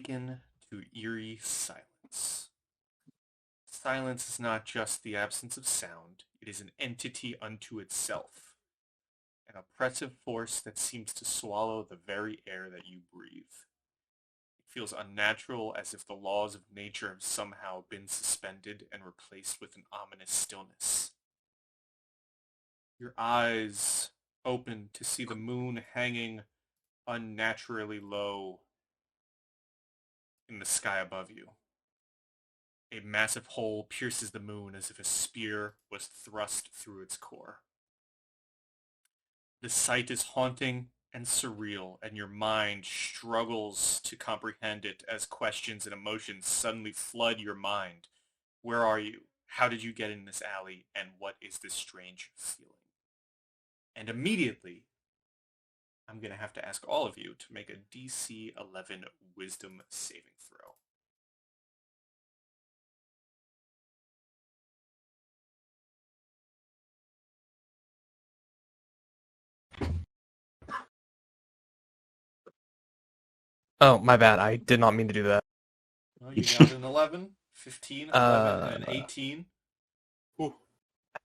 awaken to eerie silence. Silence is not just the absence of sound, it is an entity unto itself, an oppressive force that seems to swallow the very air that you breathe. It feels unnatural, as if the laws of nature have somehow been suspended and replaced with an ominous stillness. Your eyes open to see the moon hanging unnaturally low in the sky above you. A massive hole pierces the moon as if a spear was thrust through its core. The sight is haunting and surreal, and your mind struggles to comprehend it as questions and emotions suddenly flood your mind. Where are you? How did you get in this alley? And what is this strange feeling? And immediately, I'm going to have to ask all of you to make a DC 11 Wisdom saving throw. Oh, my bad. I did not mean to do that. Well, you got an 11, 15, 11, and an 18. How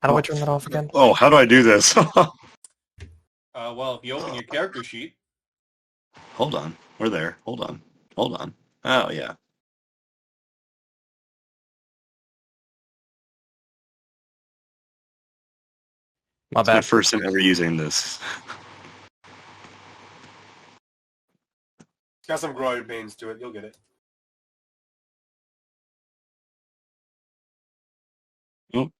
do I turn that off again? Oh, how do I do this? Well, if you open your character sheet. Hold on. We're there. Hold on. Hold on. Oh, yeah. My It's my bad. first time ever using this. It's got some growing pains to it. You'll get it. Oh,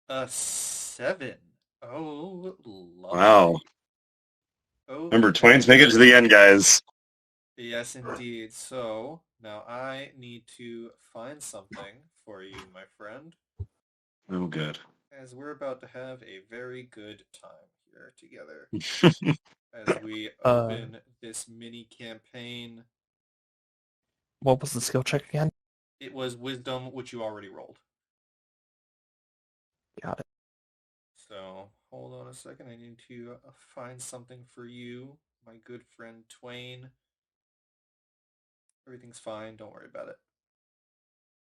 A 7. Oh, lovely. wow. Oh, Remember, Twain's make it to the end, guys. yes, indeed. So, now I need to find something for you, my friend, Oh, good. as we're about to have a very good time here together. As we open this mini campaign. What was the skill check again? It was Wisdom, which you already rolled. Got it. So, hold on a second. I need to find something for you, my good friend Twain. Everything's fine. Don't worry about it.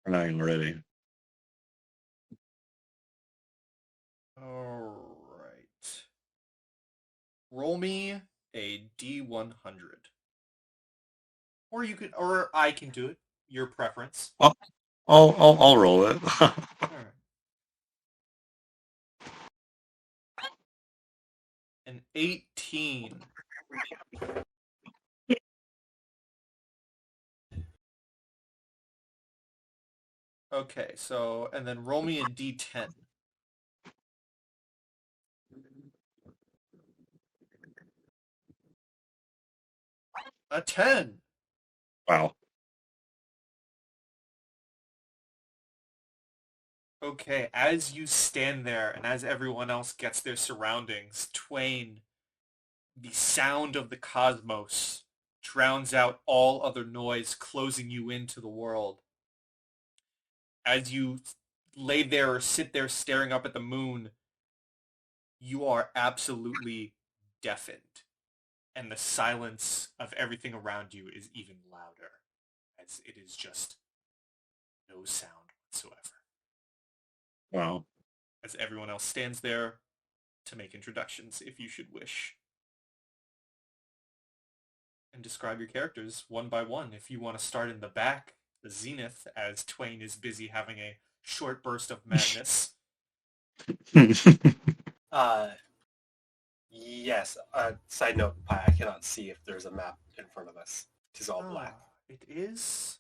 We're not even ready. All right. Roll me a D100. Or you could, or I can do it. Your preference. I'll roll it. All right. An 18. Okay, so, and then roll me a D10. A 10. Wow. Okay, as you stand there and as everyone else gets their surroundings, Twain, the sound of the cosmos drowns out all other noise, closing you into the world. As you lay there or sit there staring up at the moon, you are absolutely deafened. And the silence of everything around you is even louder, as it is just no sound whatsoever. Wow. As everyone else stands there to make introductions, if you should wish. And describe your characters one by one. If you want to start in the back, the Zenith, as Twain is busy having a short burst of madness. Yes. Side note, I cannot see if there's a map in front of us. It is all black. It is?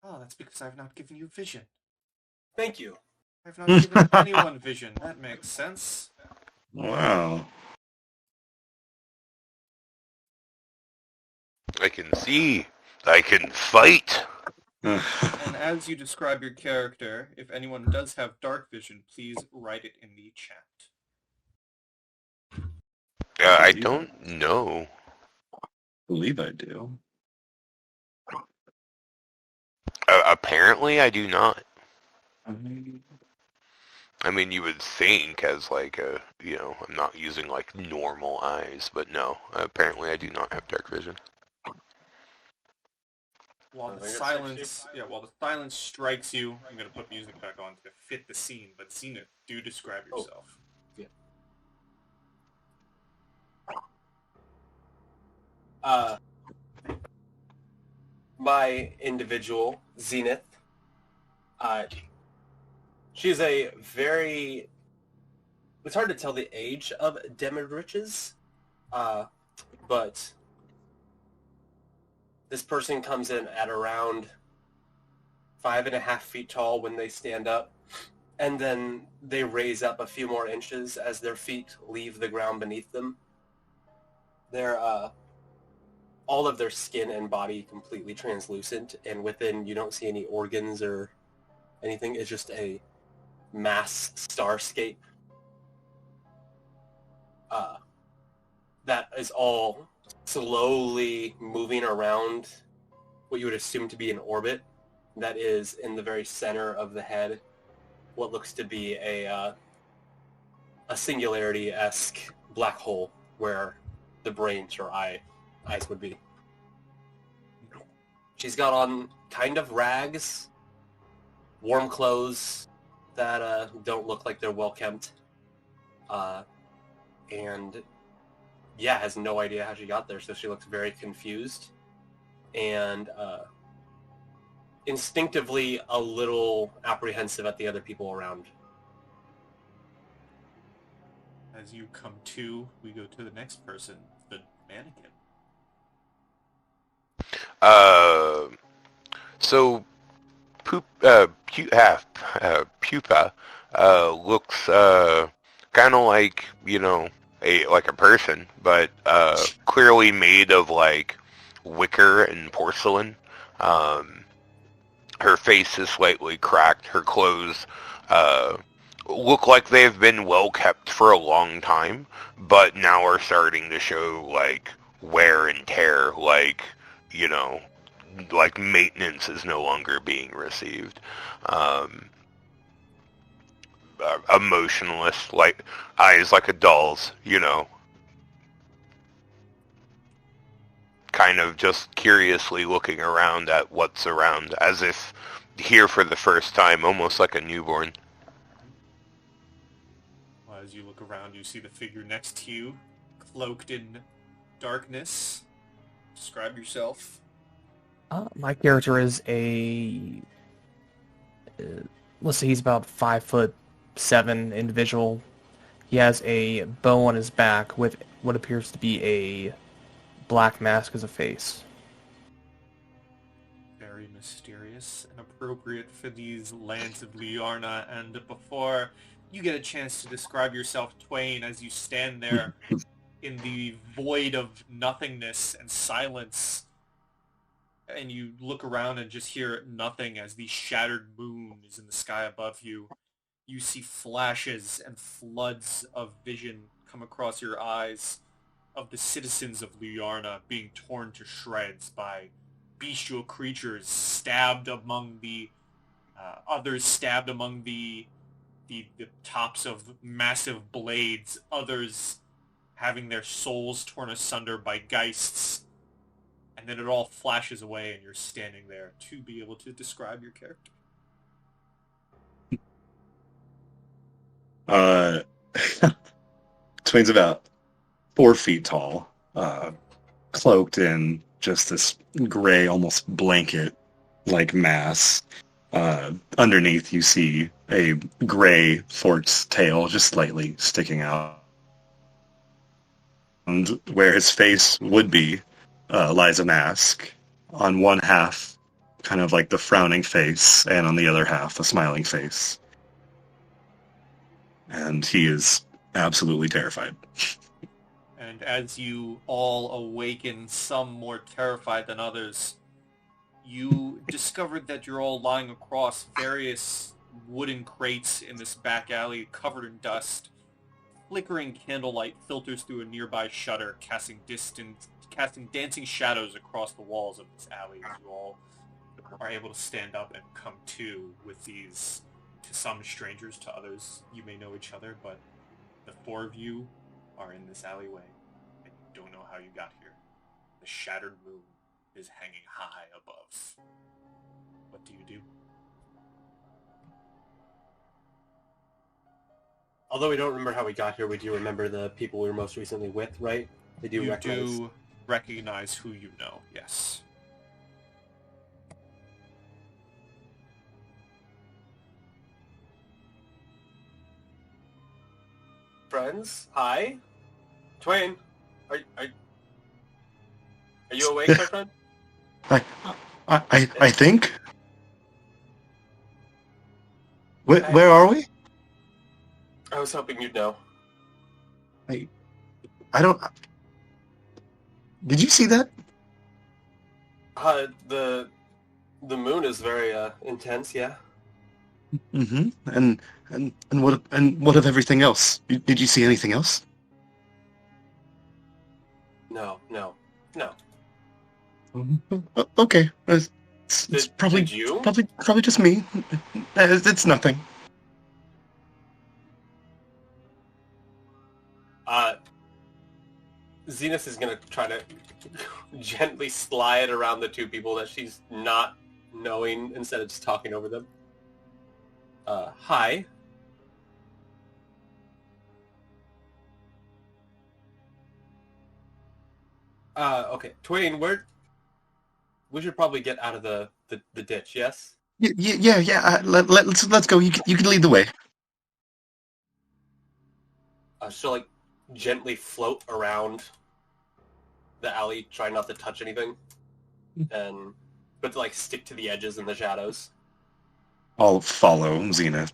Oh, that's because I've not given you vision. Thank you. I've not given anyone vision. That makes sense. Wow. I can see. I can fight. And as you describe your character, if anyone does have dark vision, please write it in the chat. I don't know. I believe I do. Apparently I do not. I mean, you would think as like a, I'm not using like normal eyes, but no. Apparently I do not have dark vision. While I the think it's silence, 60. while the silence strikes you, I'm gonna put music back on to fit the scene. But Zenith, do describe Oh. yourself. My individual, Zenith, she's a very... It's hard to tell the age of Demiriches, but this person comes in at around 5.5 feet tall when they stand up, and then they raise up a few more inches as their feet leave the ground beneath them. They're all of their skin and body completely translucent, and within you don't see any organs or anything. It's just a mass starscape that is all slowly moving around what you would assume to be an orbit that is in the very center of the head, what looks to be a singularity-esque black hole where the brains or eyes would be. She's got on kind of rags, warm clothes that don't look like they're well kept, and has no idea how she got there, so she looks very confused and instinctively a little apprehensive at the other people around. As you come to, we go to the next person, the mannequin. So Pupa looks kind of like, a person, but clearly made of like wicker and porcelain. Her face is slightly cracked. Her clothes look like they've been well kept for a long time, but now are starting to show like wear and tear, like maintenance is no longer being received. Emotionless, like eyes like a doll's, kind of just curiously looking around at what's around, as if here for the first time, almost like a newborn. Well, as you look around, you see the figure next to you, cloaked in darkness. Describe yourself. My character is let's say he's about 5'7" individual. He has a bow on his back with what appears to be a black mask as a face. Very mysterious and appropriate for these lands of Luyarnha. And before you get a chance to describe yourself, Twain, as you stand there in the void of nothingness and silence, and you look around and just hear nothing as the shattered moon is in the sky above you. You see flashes and floods of vision come across your eyes of the citizens of Luyarnha being torn to shreds by bestial creatures, stabbed among the others stabbed among the tops of massive blades, others having their souls torn asunder by geists. And then it all flashes away and you're standing there to be able to describe your character. Twain's about 4 feet tall, cloaked in just this gray, almost blanket-like mass. Underneath you see a gray forked tail just slightly sticking out. And where his face would be lies a mask. On one half, kind of like the frowning face, and on the other half, a smiling face. And he is absolutely terrified. And as you all awaken, some more terrified than others, you discovered that you're all lying across various wooden crates in this back alley covered in dust. Flickering candlelight filters through a nearby shutter, casting dancing shadows across the walls of this alley as you all are able to stand up and come to with these, to some strangers, to others you may know each other, but the 4 of you are in this alleyway and you don't know how you got here. The shattered moon is hanging high above. What do you do? Although we don't remember how we got here, we do remember the people we were most recently with, right? They do You recognize. do recognize who you know, yes. Friends, hi. Twain, are you awake, my friend? I think. Where are we? I was hoping you'd know. I don't. Did you see that? The moon is very intense, yeah. Mm-hmm. And what of everything else? Did you see anything else? No. Okay. It's probably did you? probably just me. It's nothing. Zenith is gonna try to gently slide around the two people that she's not knowing instead of just talking over them. Hi. Okay, Twain, we should probably get out of the ditch, yes? Yeah. Let's go. You can lead the way. She'll like gently float around the alley, try not to touch anything, but to like stick to the edges and the shadows. I'll follow Zenith.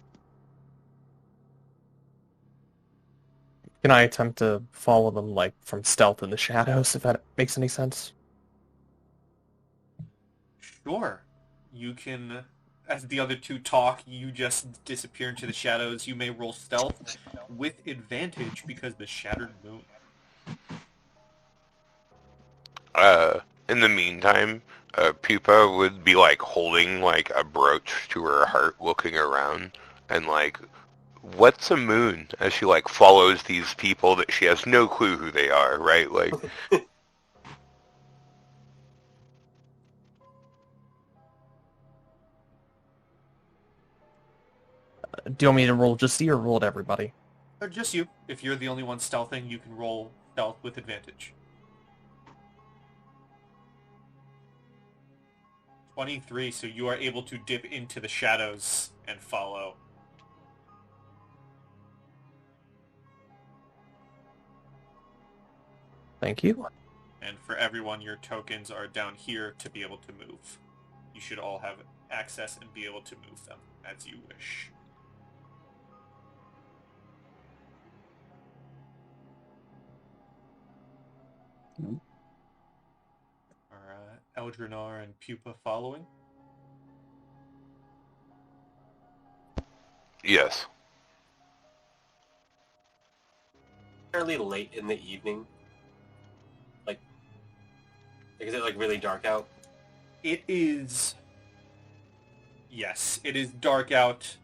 Can I attempt to follow them, like, from stealth in the shadows, if that makes any sense? Sure. You can, as the other two talk, you just disappear into the shadows. You may roll stealth with advantage because the shattered moon. In the meantime, Pupa would be like holding like a brooch to her heart, looking around, and like, what's a moon? As she like follows these people that she has no clue who they are, right? Like, Do you want me to roll just you or roll at everybody? Or just you. If you're the only one stealthing, you can roll stealth with advantage. 23, so you are able to dip into the shadows and follow. Thank you. And for everyone, your tokens are down here to be able to move. You should all have access and be able to move them as you wish. Are Eldrinar and Pupa following? yes. Fairly late in the evening. Like, is it like really dark out? It is... Yes, it is dark out.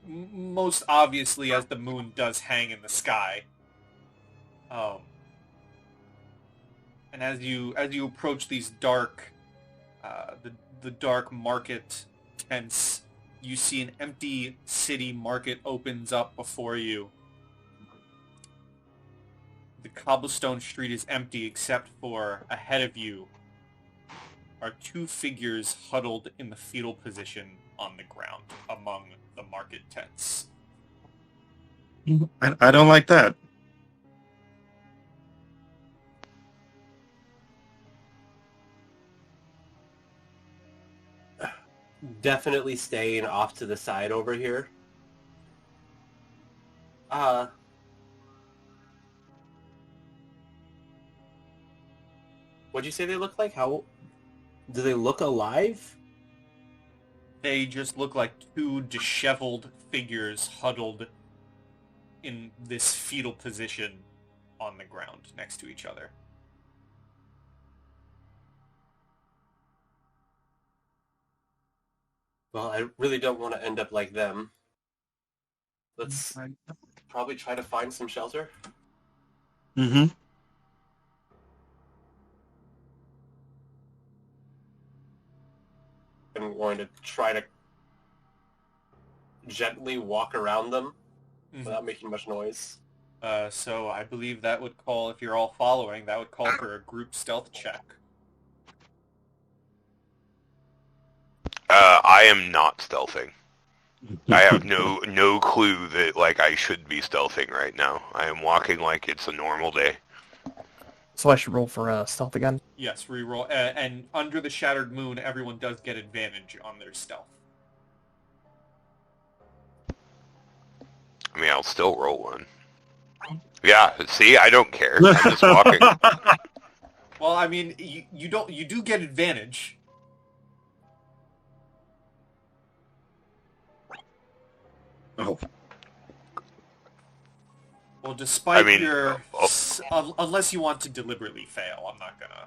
Most obviously as the moon does hang in the sky. And as you approach these dark, the dark market tents, you see an empty city market opens up before you. The cobblestone street is empty except for ahead of you are two figures huddled in the fetal position on the ground among the market tents. I don't like that. Definitely staying off to the side over here. What'd you say they look like? How do they look alive? They just look like two disheveled figures huddled in this fetal position on the ground next to each other. Well, I really don't want to end up like them. Let's probably try to find some shelter. Mm-hmm. I'm going to try to gently walk around them without making much noise. So I believe that would call, if you're all following, that would call for a group stealth check. I am not stealthing. I have no clue that like I should be stealthing right now. I am walking like it's a normal day. So I should roll for stealth again. Yes, reroll. And under the shattered moon, everyone does get advantage on their stealth. I mean, I'll still roll one. Yeah, see, I don't care. I'm just walking. Well, I mean, you do get advantage. Oh, Well, despite I mean, your... unless you want to deliberately fail, I'm not gonna...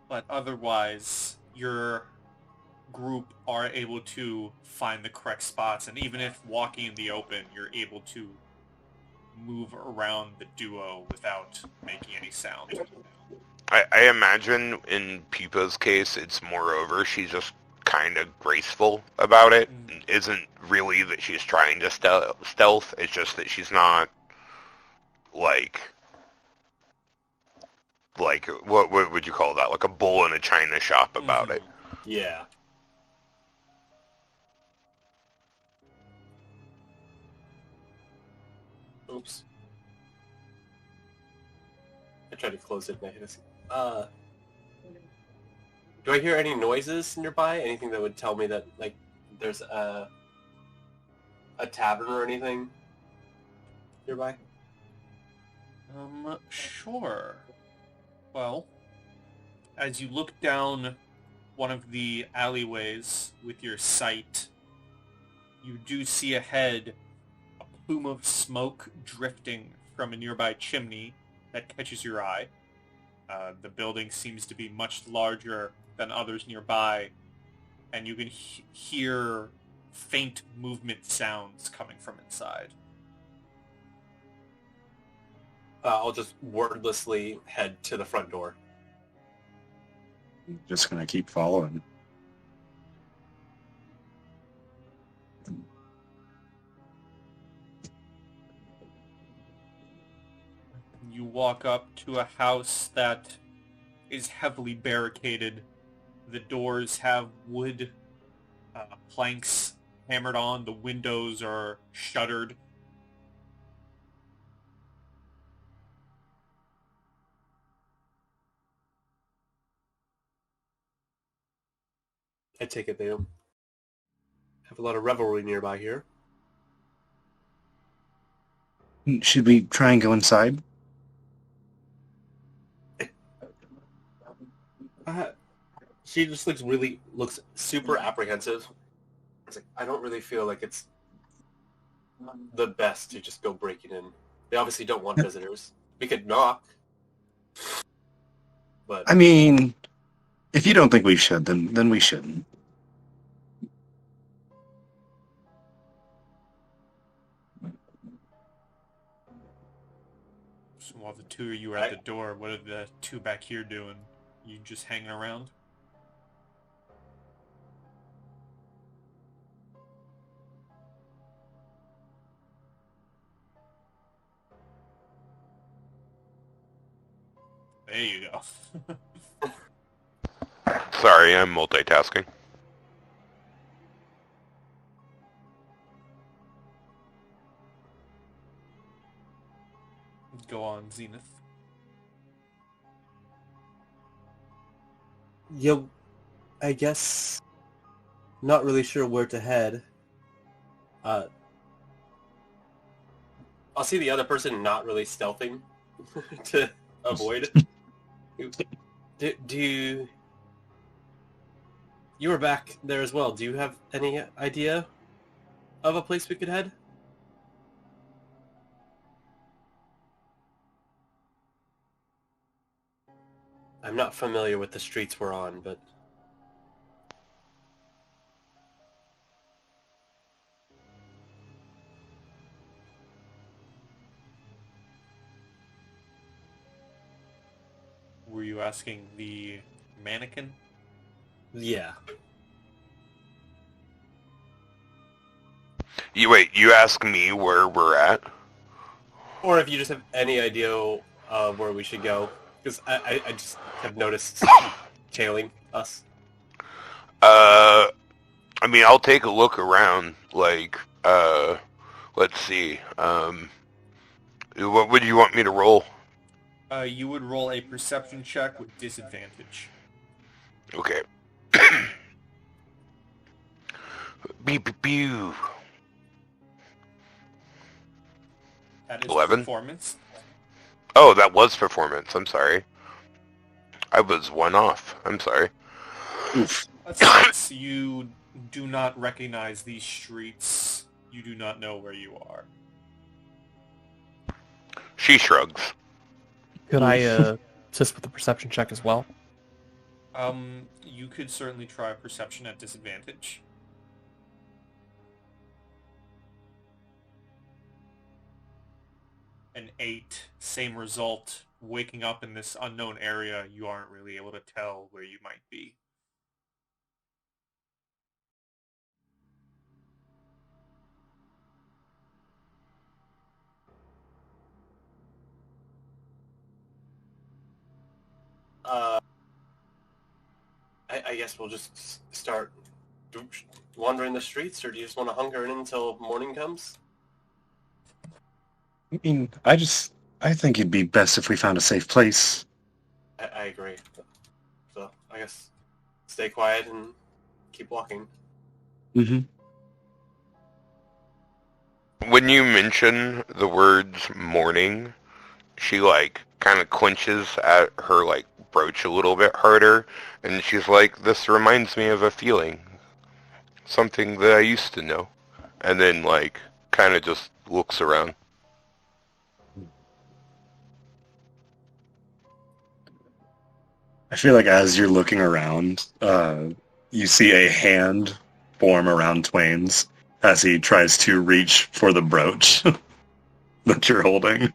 But otherwise, your group are able to find the correct spots, and even if walking in the open, you're able to move around the duo without making any sound. I imagine in Pupa's case, it's moreover, she's just kind of graceful about it. It isn't really that she's trying to stealth, it's just that she's not, like, what would you call that? Like a bull in a china shop about it. Yeah. Oops. I tried to close it and I hit a... Do I hear any noises nearby? Anything that would tell me that, like, there's a tavern or anything nearby? Sure. Well, as you look down one of the alleyways with your sight, you do see ahead a plume of smoke drifting from a nearby chimney that catches your eye. The building seems to be much larger than others nearby, and you can hear faint movement sounds coming from inside. I'll just wordlessly head to the front door. just gonna keep following. You walk up to a house that is heavily barricaded. The doors have wood planks hammered on. The windows are shuttered. I take it they don't have a lot of revelry nearby here. Should we try and go inside? She just looks super apprehensive. It's like, I don't really feel like it's the best to just go breaking in. They obviously don't want visitors. We could knock. But I mean, if you don't think we should, then we shouldn't. So while the two of you are at the door, what are the two back here doing? You just hanging around? There you go. Sorry, I'm multitasking. Go on, Zenith. yeah, I guess not really sure where to head. I'll see the other person not really stealthing to avoid. Do you... You were back there as well. Do you have any idea of a place we could head? I'm not familiar with the streets we're on, but... Were you you asking the mannequin? Yeah. You ask me where we're at? Or if you just have any idea where we should go. Because I just have noticed tailing us. I mean, I'll take a look around, like, let's see, what would you want me to roll? You would roll a perception check with disadvantage. Okay. Beep. That is 11? performance. Oh, that was performance. I'm sorry. I was one off. I'm sorry. Oof. That's you do not recognize these streets. You do not know where you are. She shrugs. Could I assist with the perception check as well? You could certainly try a perception at disadvantage. An 8, same result. Waking up in this unknown area, you aren't really able to tell where you might be. I guess we'll just start wandering the streets, or do you just want to hunker in until morning comes? I mean, I think it'd be best if we found a safe place. I agree. So I guess stay quiet and keep walking. Mm-hmm. When you mention the words morning, she, like, kind of clenches at her, like, brooch a little bit harder, and she's like, this reminds me of a feeling. Something that I used to know. And then, like, kind of just looks around. I feel like as you're looking around, you see a hand form around Twain's as he tries to reach for the brooch that you're holding.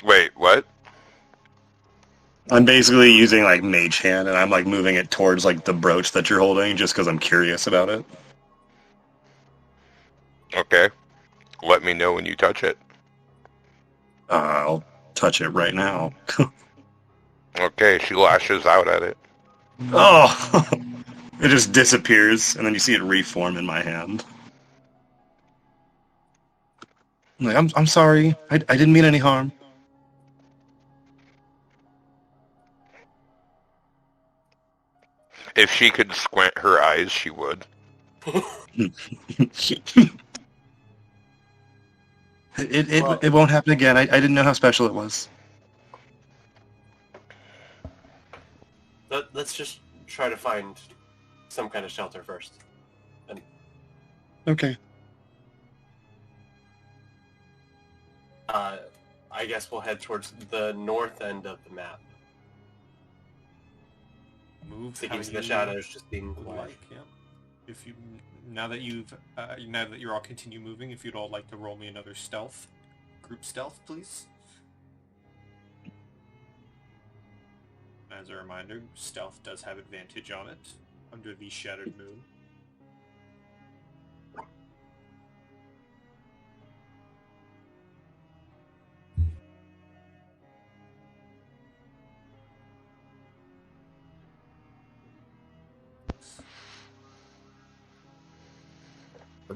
Wait, what? I'm basically using like mage hand, and I'm like moving it towards like the brooch that you're holding, just because I'm curious about it. Okay. Let me know when you touch it. I'll touch it right now. Okay, she lashes out at it. Oh! It just disappears, and then you see it reform in my hand. I'm like, I'm sorry. I didn't mean any harm. If she could squint her eyes, she would. It won't happen again. I didn't know how special it was. Let's just try to find some kind of shelter first. And Okay. I guess we'll head towards the north end of the map. Move Thinking how of the you shadows just being would quiet. like. Yeah. If you now that you're all continue moving, if you'd all like to roll me another stealth, group stealth, please. As a reminder, stealth does have advantage on it under the shattered moon.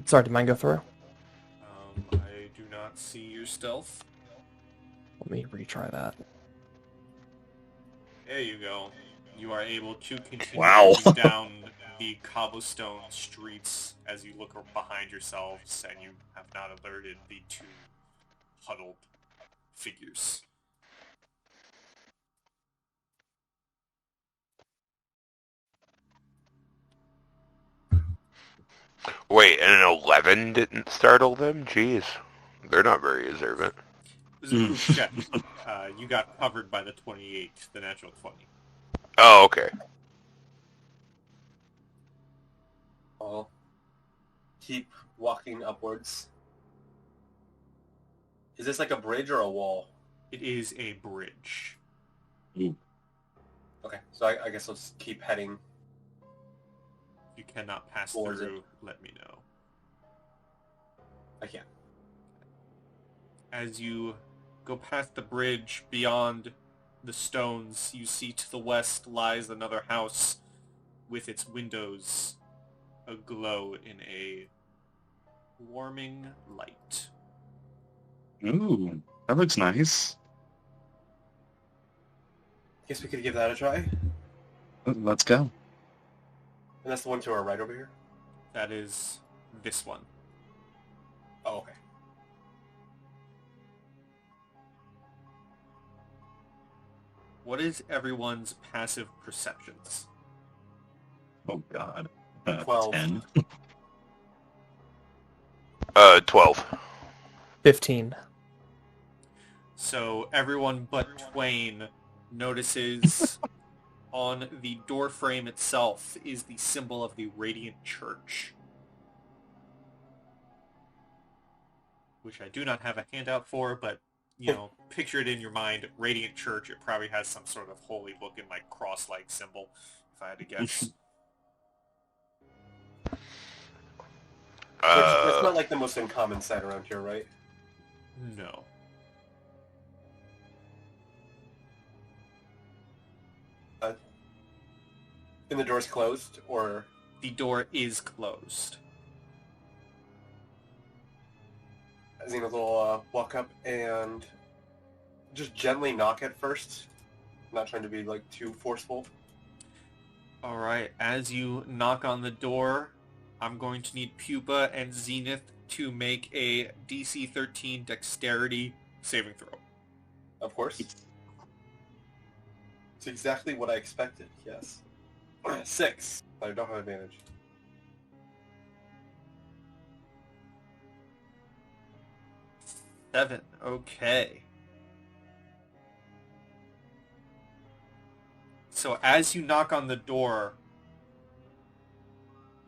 Sorry, did mine go through? I do not see your stealth. Let me retry that. There you go. You are able to continue Wow. moving down the cobblestone streets as you look behind yourselves, and you have not alerted the two huddled figures. Wait, and an 11 didn't startle them? Jeez. They're not very observant. It was a group check. You got covered by the 28, the natural 20. Oh, okay. I'll keep walking upwards. Is this like a bridge or a wall? It is a bridge. Okay, so I guess I'll just keep heading. If you cannot pass Towards through, let me know. I can. As you go past the bridge, beyond the stones, you see to the west lies another house with its windows aglow in a warming light. Ooh, that looks nice. Guess we could give that a try. And Let's go. that's the one to our right over here? That is this one. Oh, okay. What is everyone's passive perceptions? Oh God. 12. 10. 12. 15. So everyone but Twain notices on the door frame itself is the symbol of the Radiant Church, which I do not have a handout for, but, you know, picture it in your mind. Radiant Church, it probably has some sort of holy looking, like, cross-like symbol, if I had to guess. It's not like the most uncommon sight around here, right? No. And the door's closed, or... The door is closed. Zenith will walk up and just gently knock at first. Not trying to be, like, too forceful. Alright, as you knock on the door, I'm going to need Pupa and Zenith to make a DC 13 dexterity saving throw. Of course. It's exactly what I expected, yes. 6. I don't have advantage. Seven. Okay. So as you knock on the door,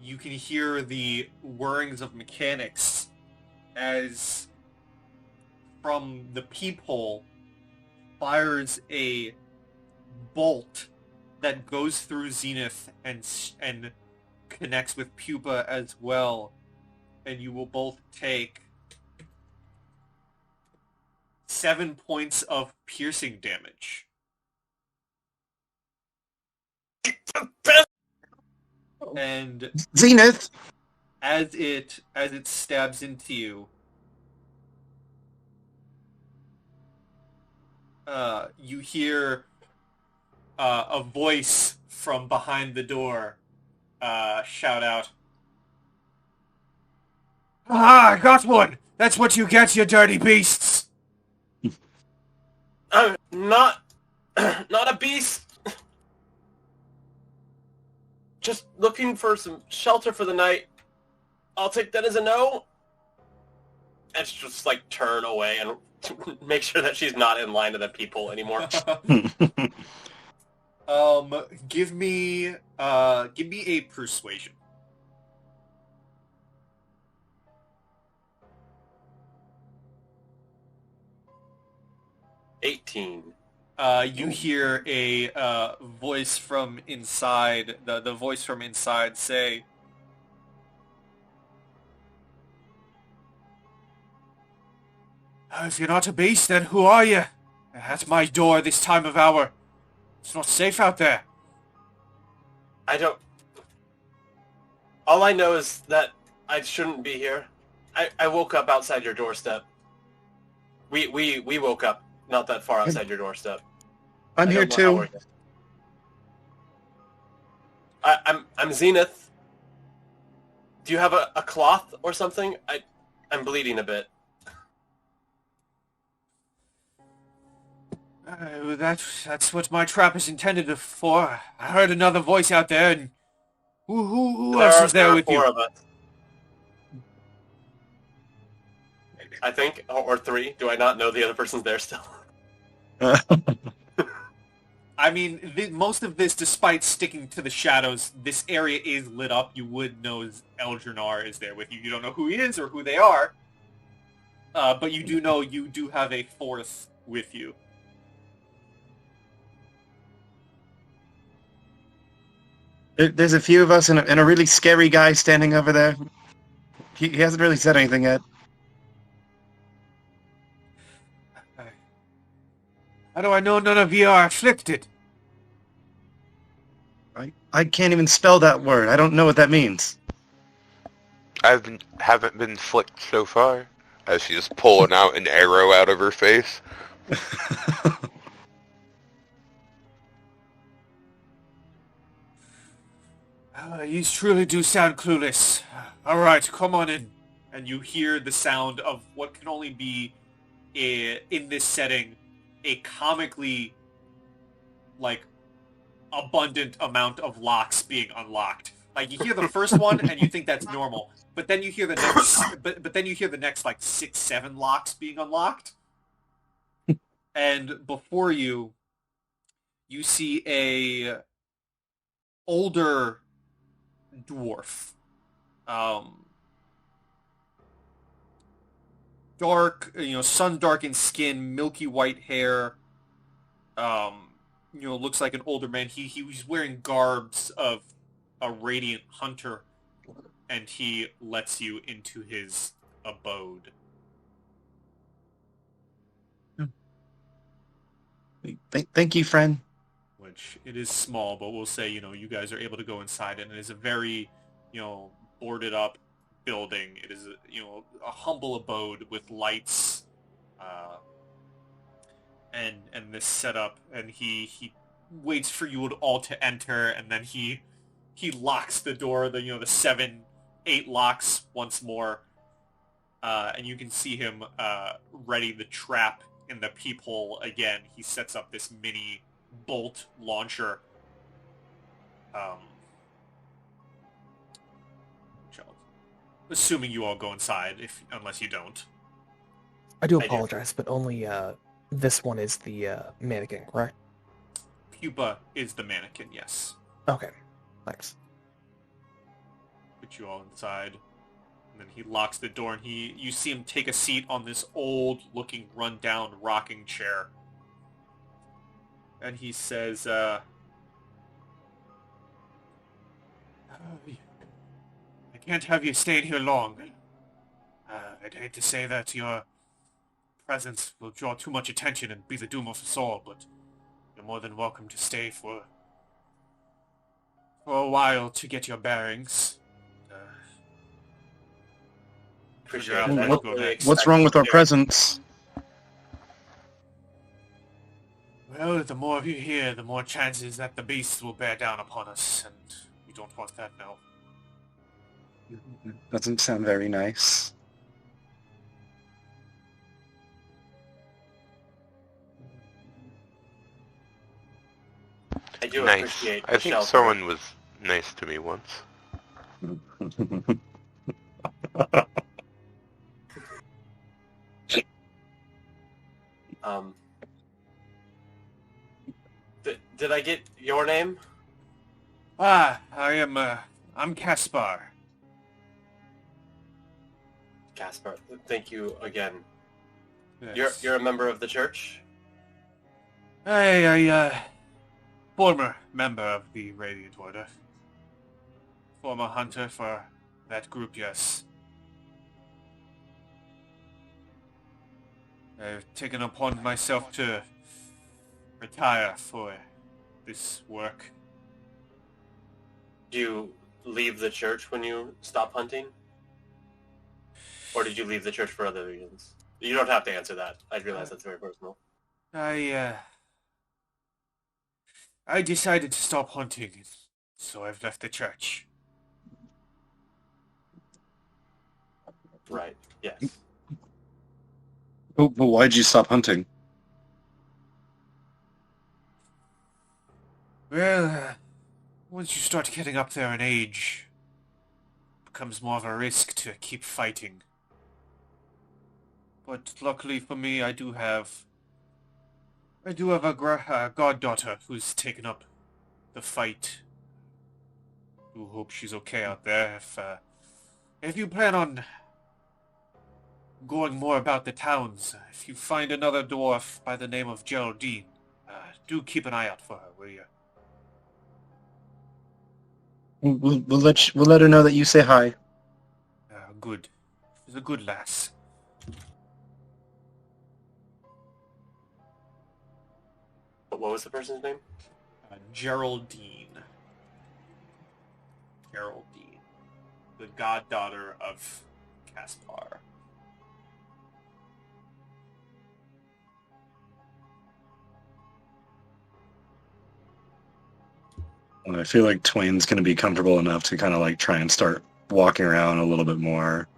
you can hear the whirrings of mechanics as from the peephole fires a bolt that goes through Zenith and connects with Pupa as well, and you will both take 7 points of piercing damage. And Zenith! as it stabs into you, you hear a voice from behind the door shout out, "Ah, I got one! That's what you get, you dirty beasts!" I'm not a beast. Just looking for some shelter for the night. I'll take that as a no. And just like turn away and make sure that she's not in line to the people anymore. Give me a persuasion. $18. You hear a voice from inside, the voice from inside say, "If you're not a beast, then who are you? At my door this time of hour. It's not safe out there." I don't... All I know is that I shouldn't be here. I woke up outside your doorstep. We woke up not that far outside your doorstep. I'm here too. I'm Zenith. Do you have a cloth or something? I'm bleeding a bit. That's what my trap is intended for. I heard another voice out there, and who else is there with you? Four of us. I think, or 3. Do I not know the other person's there still? I mean, most of this, despite sticking to the shadows, this area is lit up. You would know Eldrinar is there with you. You don't know who he is or who they are, but you do know you do have a 4th with you. There's a few of us and a really scary guy standing over there. He hasn't really said anything yet. How do I know none of you are afflicted? I can't even spell that word. I don't know what that means. Haven't been flicked so far. As she's pulling out an arrow out of her face. You truly do sound clueless. All right, come on in. And you hear the sound of what can only be, in this setting, a comically, abundant amount of locks being unlocked. You hear the first one and you think that's normal, but then you hear the next, but then you hear the next 6, 7 locks being unlocked, and before you see a older dwarf, dark, sun-darkened skin, milky white hair. Looks like an older man. He was wearing garbs of a radiant hunter, and he lets you into his abode. Thank you, friend. Which, it is small, but we'll say, you guys are able to go inside, and it is a very, boarded up building. It is, a humble abode with lights, and this setup, and he waits for you all to enter, and then he locks the door, the 7, 8 locks once more, and you can see him ready the trap in the peephole again. He sets up this mini bolt launcher. Assuming you all go inside, unless you don't. I do apologize, but only this one is the mannequin, correct? Pupa is the mannequin, yes. Okay, thanks. Put you all inside, and then he locks the door, and you see him take a seat on this old-looking, run-down rocking chair. And he says, I can't have you staying here long. I'd hate to say that your presence will draw too much attention and be the doom of us all, but you're more than welcome to stay for a while to get your bearings. Appreciate it. What's wrong with our presence? Well, the more of you here, the more chances that the beasts will bear down upon us, and we don't want that now. Doesn't sound very nice. I do Nice. appreciate I the think shelter. someone was nice to me once. Did I get your name? I'm Caspar. Casper. Thank you again. Yes. You're a member of the church? Former member of the Radiant Order. Former hunter for that group, yes. I've taken upon myself to retire for this work. Do you leave the church when you stop hunting? Or did you leave the church for other reasons? You don't have to answer that. I realize that's very personal. I decided to stop hunting, so I've left the church. Right, yes. But why'd you stop hunting? Well, once you start getting up there in age, it becomes more of a risk to keep fighting. But luckily for me, I do have a goddaughter who's taken up the fight. Do hope she's okay out there. If you plan on going more about the towns. If you find another dwarf by the name of Geraldine, do keep an eye out for her, will you? We'll let her know that you say hi. Good. She's a good lass. What was the person's name? Geraldine. Geraldine. The goddaughter of Caspar. And I feel like Twain's going to be comfortable enough to kind of like try and start walking around a little bit more.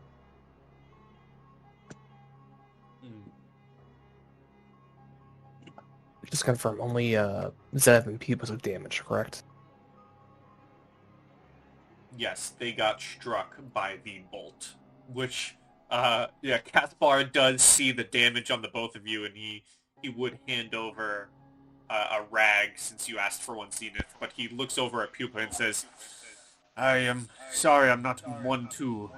Just confirm, only Zev and Pupa took damage, correct? Yes, they got struck by the bolt, which, Caspar does see the damage on the both of you, and he would hand over a rag since you asked for one, Zenith, but he looks over at Pupa and says, I am sorry I'm not one to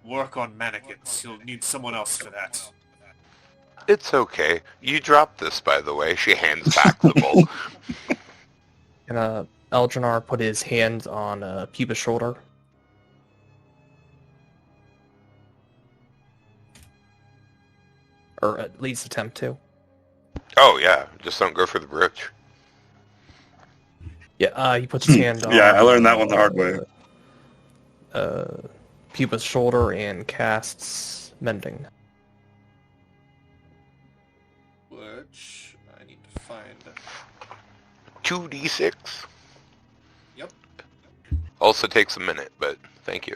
work on mannequins. You'll need someone else for that. It's okay. You dropped this, by the way. She hands back the bowl. And Eldrinar put his hands on Pupa's shoulder. Or at least attempt to. Oh, yeah. Just don't go for the brooch. Yeah, he puts his hand on... Yeah, I learned that one the hard way. Pupa's shoulder and casts Mending. Which I need to find. 2d6. Yep. Also takes a minute, but thank you.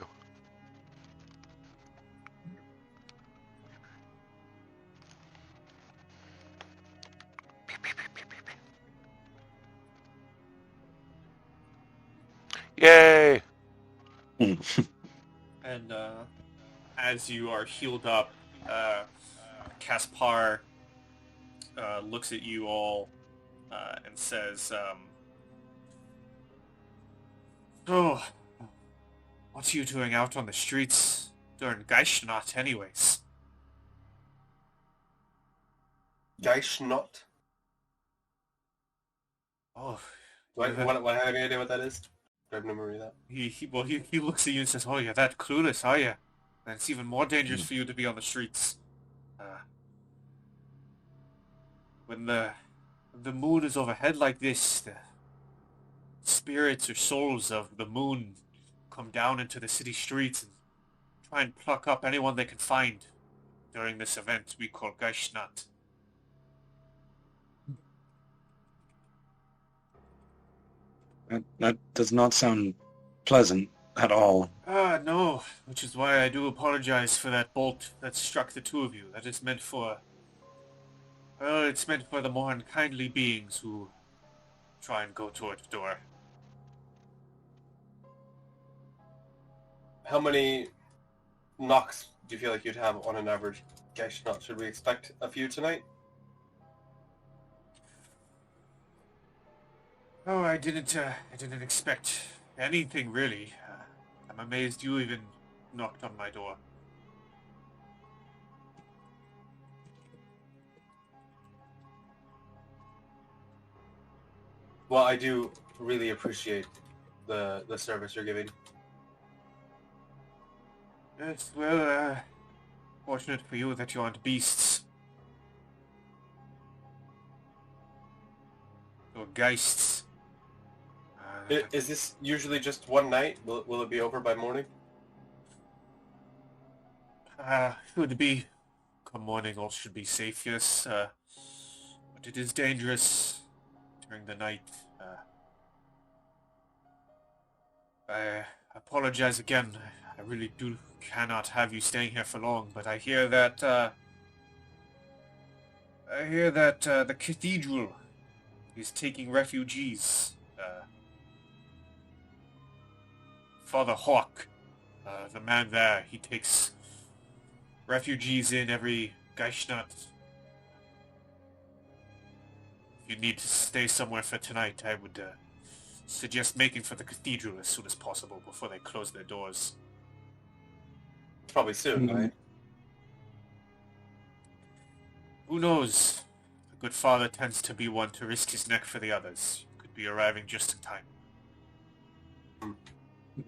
Yay! And as you are healed up, Caspar looks at you all and says, "Oh, what are you doing out on the streets during Geistnacht anyways?" Geistnacht? Oh, What have any idea what that is? I have no memory of that. He looks at you and says, "Oh, you're that clueless, are you? And it's even more dangerous for you to be on the streets. When the moon is overhead like this, the spirits or souls of the moon come down into the city streets and try and pluck up anyone they can find during this event we call Geistnacht." That does not sound pleasant at all. No, which is why I do apologize for that bolt that struck the two of you. That is meant for... Well, it's meant for the more unkindly beings who try and go toward the door. How many knocks do you feel like you'd have on an average Geistnacht? Should we expect a few tonight? Oh, I didn't expect anything, really. I'm amazed you even knocked on my door. Well, I do really appreciate the service you're giving. Yes, well, fortunate for you that you aren't beasts. Or geists. Is this usually just one night? Will it be over by morning? It would be. Come morning, all should be safe, yes. But it is dangerous during the night. I apologize again. I really cannot have you staying here for long, but I hear that, the cathedral is taking refugees. Father Hawk, the man there, he takes refugees in every Geistnacht. If you need to stay somewhere for tonight, I would suggest making for the cathedral as soon as possible before they close their doors. It's probably soon, right? Who knows? The good father tends to be one to risk his neck for the others. You could be arriving just in time. Do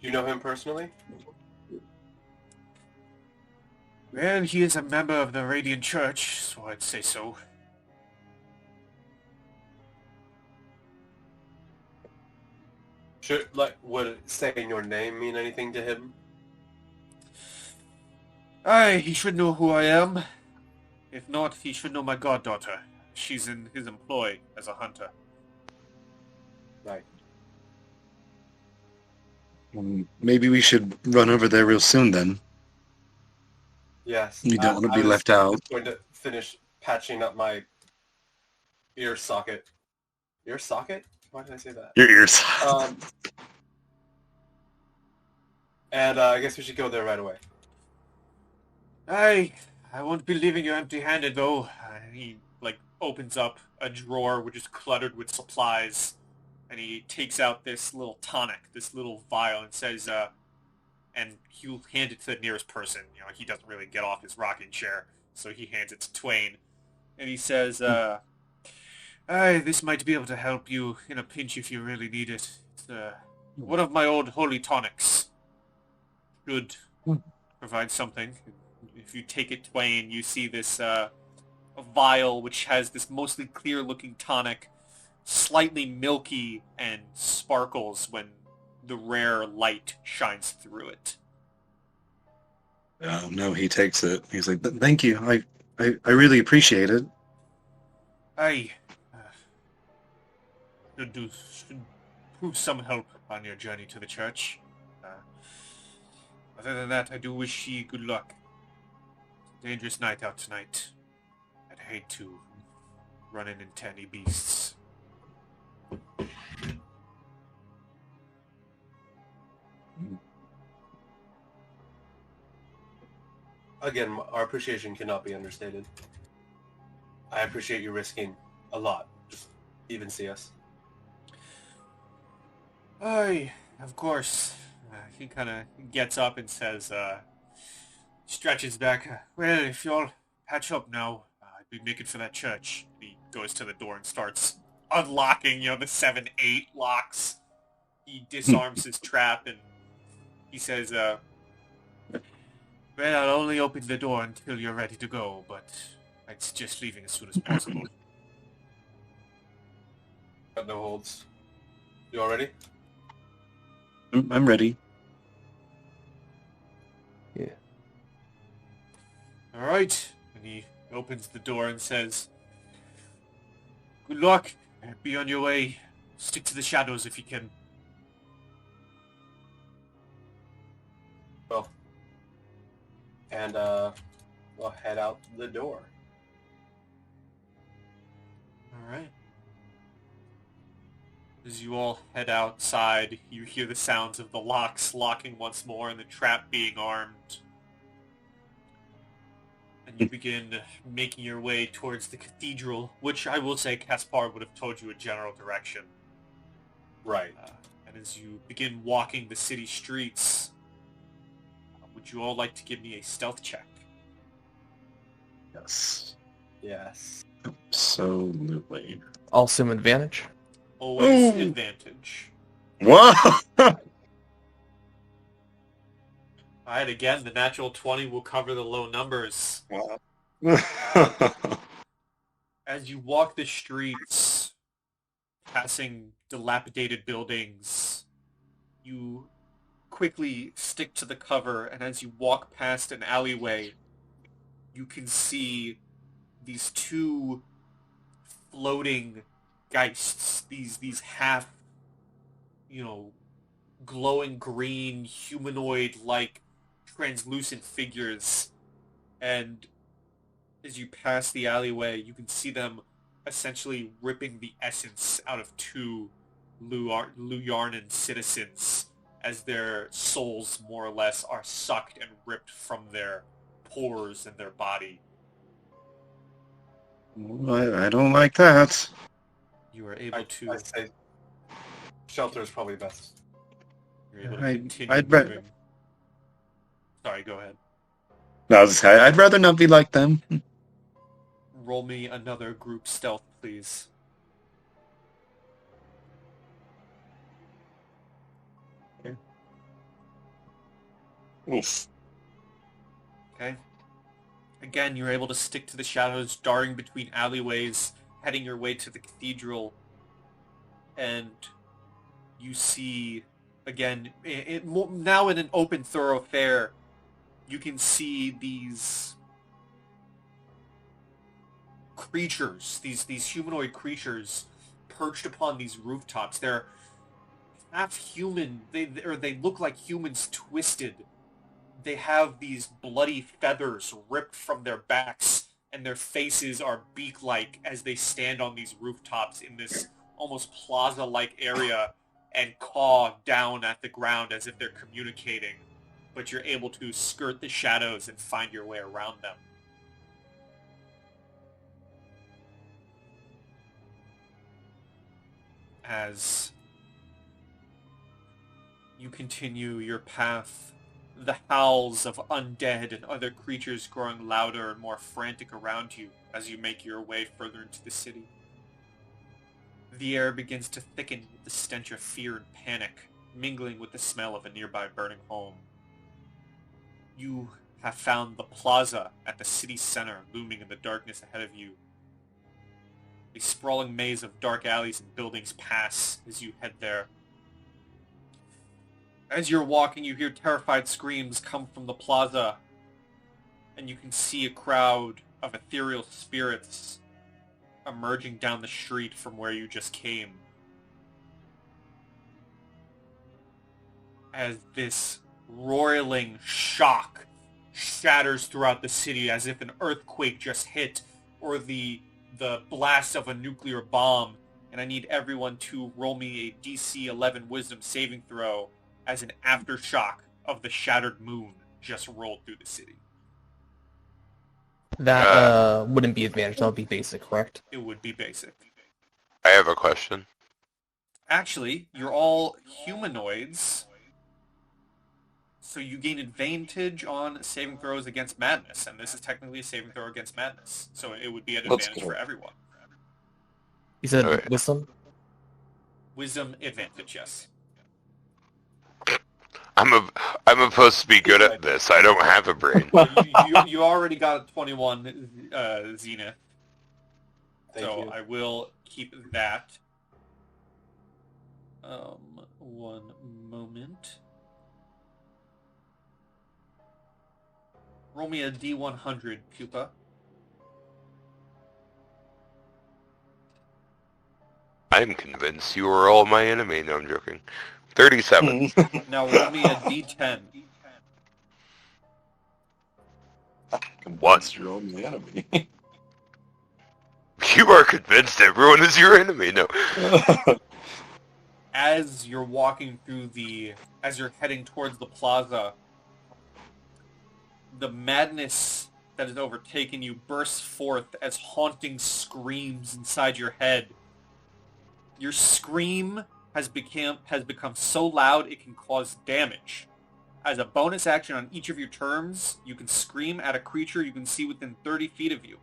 you know him personally? Well, he is a member of the Radiant Church, so I'd say so. Would saying your name mean anything to him? Aye, he should know who I am. If not, he should know my goddaughter. She's in his employ as a hunter. Right. Maybe we should run over there real soon then. Yes. You don't want to I be was left out. just going to finish patching up my ear socket. Ear socket? Why did I say that? Your ears. And I guess we should go there right away. Aye, I won't be leaving you empty-handed, though. He, opens up a drawer which is cluttered with supplies, and he takes out this little tonic, this little vial, and says, and he'll hand it to the nearest person. You know, he doesn't really get off his rocking chair, so he hands it to Twain. And he says, aye, this might be able to help you in a pinch if you really need it. It's one of my old holy tonics. Should provide something. If you take it, Twain, you see this a vial which has this mostly clear-looking tonic, slightly milky and sparkles when the rare light shines through it. Oh no, he takes it. He's like, "Thank you. I really appreciate it." Aye. Should prove some help on your journey to the church. Other than that, I do wish ye good luck. Dangerous night out tonight. I'd hate to run into any beasts. Again, our appreciation cannot be understated. I appreciate you risking a lot. Just even see us. Aye, of course. He kind of gets up and says, stretches back. Well, if y'all patch up now, I'd be making for that church. And he goes to the door and starts unlocking, the 7-8 locks. He disarms his trap and he says, well, I'll only open the door until you're ready to go, but I'd suggest leaving as soon as possible. Got no holds. You all ready? I'm ready. Yeah. All right. And he opens the door and says, good luck. Be on your way. Stick to the shadows if you can. Well. And, we'll head out the door. All right. As you all head outside, you hear the sounds of the locks locking once more and the trap being armed. And you begin making your way towards the cathedral, which I will say Caspar would have told you a general direction. Right. And as you begin walking the city streets, would you all like to give me a stealth check? Yes. Yes. Absolutely. I'll assume advantage. Always Ooh. advantage. Whoa! Alright, again, the natural 20 will cover the low numbers. Wow. As you walk the streets, passing dilapidated buildings, you quickly stick to the cover, and as you walk past an alleyway, you can see these two floating Geists, these half, glowing green, humanoid-like, translucent figures. And as you pass the alleyway, you can see them essentially ripping the essence out of two Luyarnhian citizens as their souls, more or less, are sucked and ripped from their pores and their body. I don't like that. You are able to... I say shelter is probably best. You're able to I'd continue rather- moving. Sorry, go ahead. No, I'd rather not be like them. roll me another group stealth, please. Oof. Okay. Again, you're able to stick to the shadows, darting between alleyways, heading your way to the cathedral, and you see, again, now in an open thoroughfare, you can see these creatures, these humanoid creatures, perched upon these rooftops. They're half human. They look like humans twisted. They have these bloody feathers ripped from their backs, and their faces are beak-like as they stand on these rooftops in this almost plaza-like area and caw down at the ground as if they're communicating. But you're able to skirt the shadows and find your way around them. As you continue your path, the howls of undead and other creatures growing louder and more frantic around you as you make your way further into the city. The air begins to thicken with the stench of fear and panic, mingling with the smell of a nearby burning home. You have found the plaza at the city center looming in the darkness ahead of you. A sprawling maze of dark alleys and buildings pass as you head there. As you're walking, you hear terrified screams come from the plaza, and you can see a crowd of ethereal spirits emerging down the street from where you just came. As this roiling shock shatters throughout the city as if an earthquake just hit, or the blast of a nuclear bomb, and I need everyone to roll me a DC 11 Wisdom saving throw as an aftershock of the shattered moon just rolled through the city. That wouldn't be advantage, that would be basic, correct? It would be basic. I have a question. Actually, you're all humanoids, so you gain advantage on saving throws against madness, and this is technically a saving throw against madness, so it would be an Let's advantage go. for everyone. You said Okay. wisdom? Wisdom advantage, yes. I'm supposed to be good at this. I don't have a brain. You already got a 21 Zenith, Thank so you. I will keep that. One moment. Roll me a D100, Pupa. I'm convinced you are all my enemy. No, I'm joking. 37. Now roll me a D10. Convinced you're only the enemy. You are convinced everyone is your enemy. No. As you're walking through as you're heading towards the plaza, the madness that has overtaken you bursts forth as haunting screams inside your head. Your scream has become so loud it can cause damage. As a bonus action on each of your turns, you can scream at a creature you can see within 30 feet of you.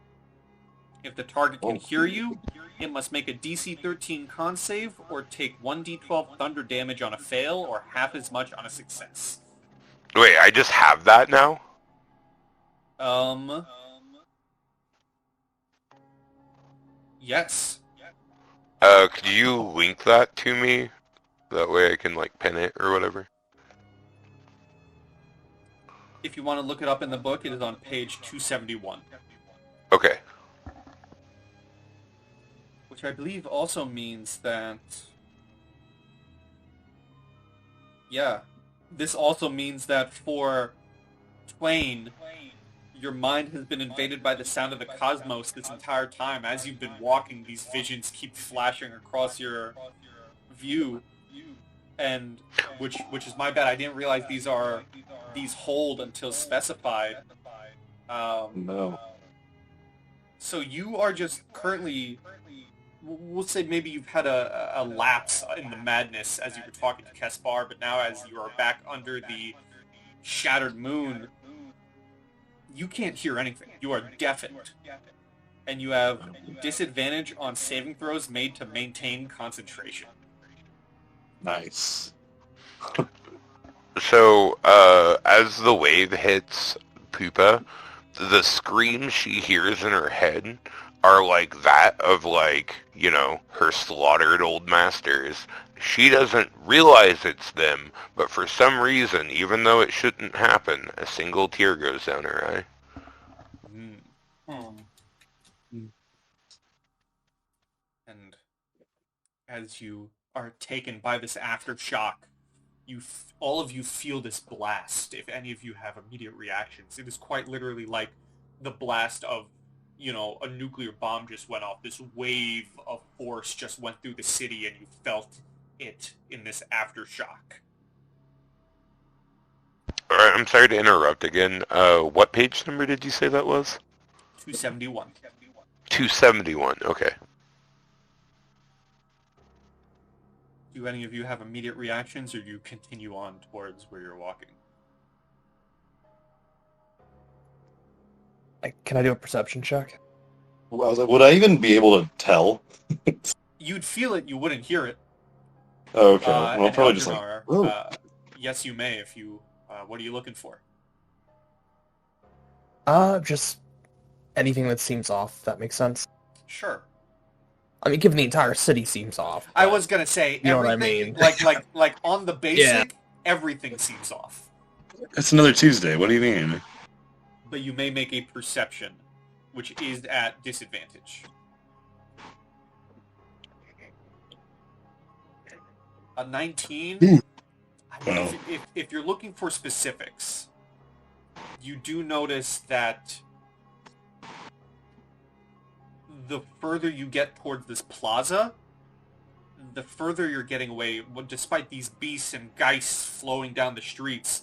If the target can hear you, it must make a DC 13 con save or take 1d12 thunder damage on a fail or half as much on a success. Wait, I just have that now? Yes. Could you link that to me? That way I can, like, pin it or whatever. If you want to look it up in the book, it is on page 271. Okay. Which I believe also means that... Yeah. This also means that for Twain, your mind has been invaded by the sound of the cosmos this entire time. As you've been walking, these visions keep flashing across your view. And which is my bad. I didn't realize these hold until specified. No. So you are just currently, we'll say maybe you've had a lapse in the madness as you were talking to Caspar, but now as you are back under the shattered moon, you can't hear anything. You are deafened. And you have disadvantage on saving throws made to maintain concentration. Nice. So, as the wave hits Pupa, the screams she hears in her head are like that of her slaughtered old masters. She doesn't realize it's them, but for some reason, even though it shouldn't happen, a single tear goes down her eye. And as you are taken by this aftershock, all of you feel this blast. If any of you have immediate reactions, it is quite literally like the blast of, a nuclear bomb just went off. This wave of force just went through the city, and you felt it in this aftershock. All right, I'm sorry to interrupt again. What page number did you say that was? 271. 271, okay. Do any of you have immediate reactions, or do you continue on towards where you're walking? Can I do a perception check? Well, I was like, would I even be able to tell? You'd feel it, you wouldn't hear it. Okay, well, and probably just Eldrinar, yes, you may if you... what are you looking for? Just anything that seems off, if that makes sense. Sure. I mean, given the entire city seems off. I was gonna say, you know what I everything, mean. like on the basic, everything seems off. It's another Tuesday. What do you mean? But you may make a perception, which is at disadvantage. A 19? I mean, Wow. if you're looking for specifics, you do notice that the further you get towards this plaza, the further you're getting away. Despite these beasts and geists flowing down the streets,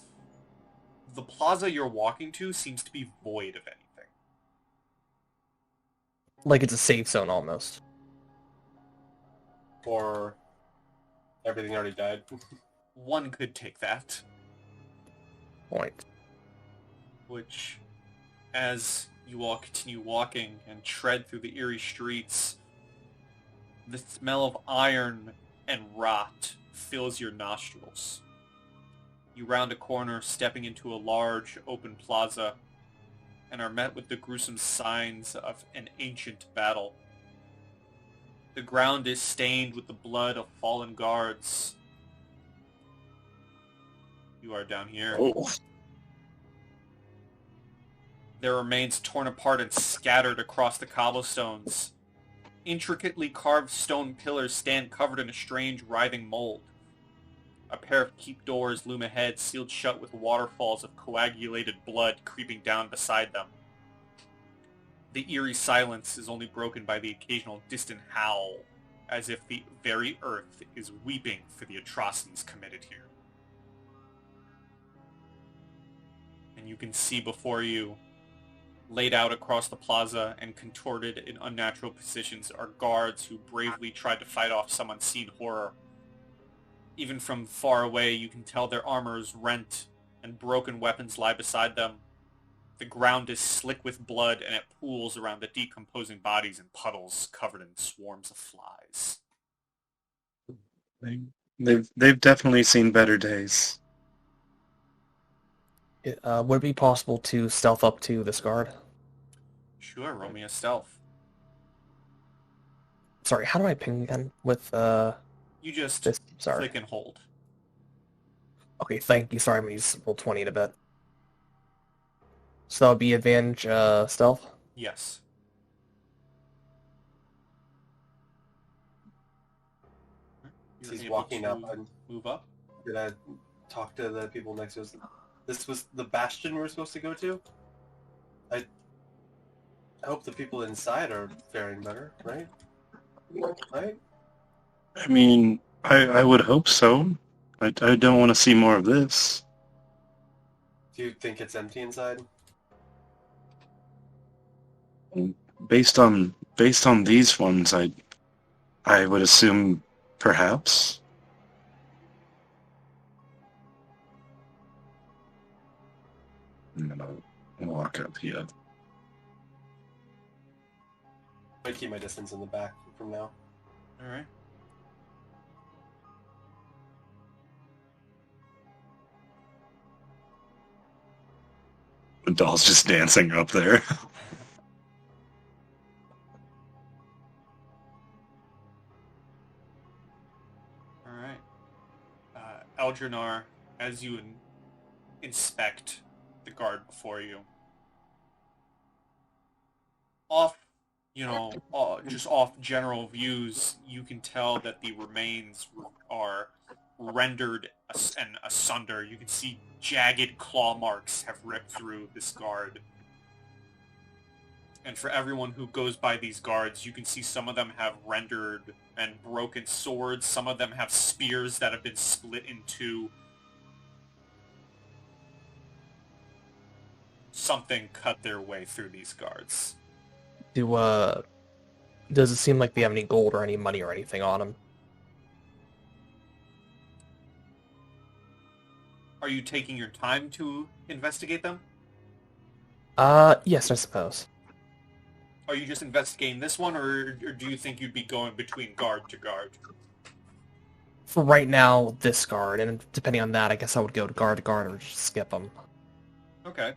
the plaza you're walking to seems to be void of anything. Like it's a safe zone almost. Or everything already died. One could take that. Point. Which, as you all continue walking and tread through the eerie streets, the smell of iron and rot fills your nostrils. You round a corner, stepping into a large, open plaza, and are met with the gruesome signs of an ancient battle. The ground is stained with the blood of fallen guards. You are down here. Oh. Their remains torn apart and scattered across the cobblestones. Intricately carved stone pillars stand covered in a strange, writhing mold. A pair of keep doors loom ahead, sealed shut with waterfalls of coagulated blood creeping down beside them. The eerie silence is only broken by the occasional distant howl, as if the very earth is weeping for the atrocities committed here. And you can see before you, laid out across the plaza and contorted in unnatural positions, are guards who bravely tried to fight off some unseen horror. Even from far away, you can tell their armor is rent and broken weapons lie beside them. The ground is slick with blood, and it pools around the decomposing bodies in puddles covered in swarms of flies. They've definitely seen better days. Would it be possible to stealth up to this guard? Sure, roll me a stealth. Sorry, how do I ping again with You just this? Sorry. click and hold. Okay, thank you. Sorry, I'm gonna use roll 20 in a bit. So that would be advantage stealth? Yes. He's walking up and move up. gonna talk to the people next to us. This was the bastion we're supposed to go to? I hope the people inside are faring better, right? Right? I mean, I would hope so. I don't want to see more of this. Do you think it's empty inside? Based on these ones, I would assume perhaps. I'm gonna walk up here. I keep my distance in the back from now. All right. The doll's just dancing up there. All right. Eldrinar, as you inspect the guard before you, just off general views, you can tell that the remains are rendered and asunder. You can see jagged claw marks have ripped through this guard. And for everyone who goes by these guards, you can see some of them have rendered and broken swords. Some of them have spears that have been split in two. Something cut their way through these guards. Does it seem like they have any gold or any money or anything on them? Are you taking your time to investigate them? Yes, I suppose. Are you just investigating this one, or do you think you'd be going between guard to guard? For right now, this guard, and depending on that, I guess I would go to guard or just skip them. Okay.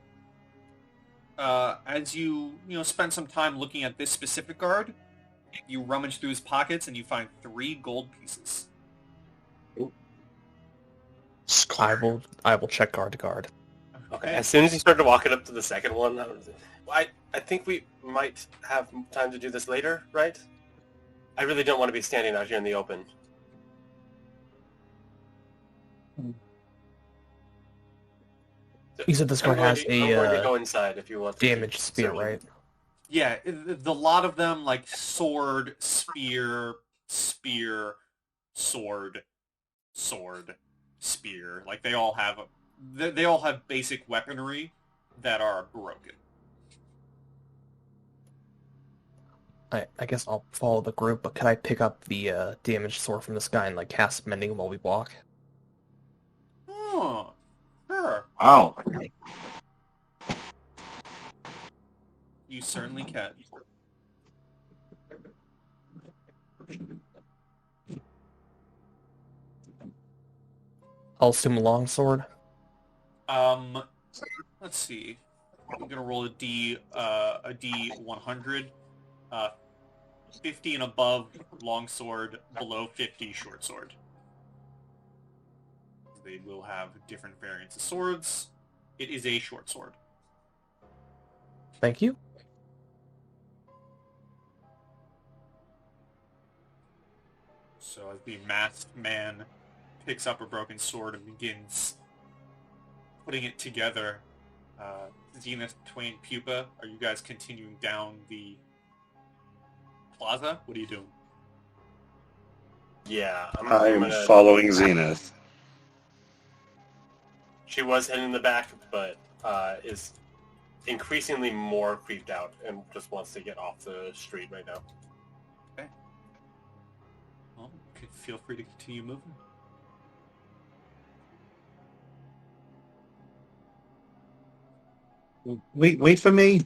As you spend some time looking at this specific guard, you rummage through his pockets and you find 3 gold pieces. I will check guard to guard. Okay. As soon as you started walking up to the second one, I think we might have time to do this later, right? I really don't want to be standing out here in the open. You said this guard has I'm going to go inside if you want. Damaged spear, right? Yeah, the lot of them, like sword, spear, spear, sword, sword, spear. Like they all have basic weaponry that are broken. I guess I'll follow the group, but can I pick up the damaged sword from this guy and like cast mending while we walk? Oh, sure. Wow. You certainly can. I'll assume a longsword. Let's see. I'm gonna roll a D 100. 50 and above longsword, below 50 short sword. They will have different variants of swords. It is a short sword. Thank you. So as the masked man picks up a broken sword and begins putting it together, Zenith, Twain, Pupa, are you guys continuing down the plaza? What are you doing? Yeah, I'm following Zenith. She was heading in the back, but is increasingly more creeped out and just wants to get off the street right now. Okay. Well, feel free to continue moving. Wait for me.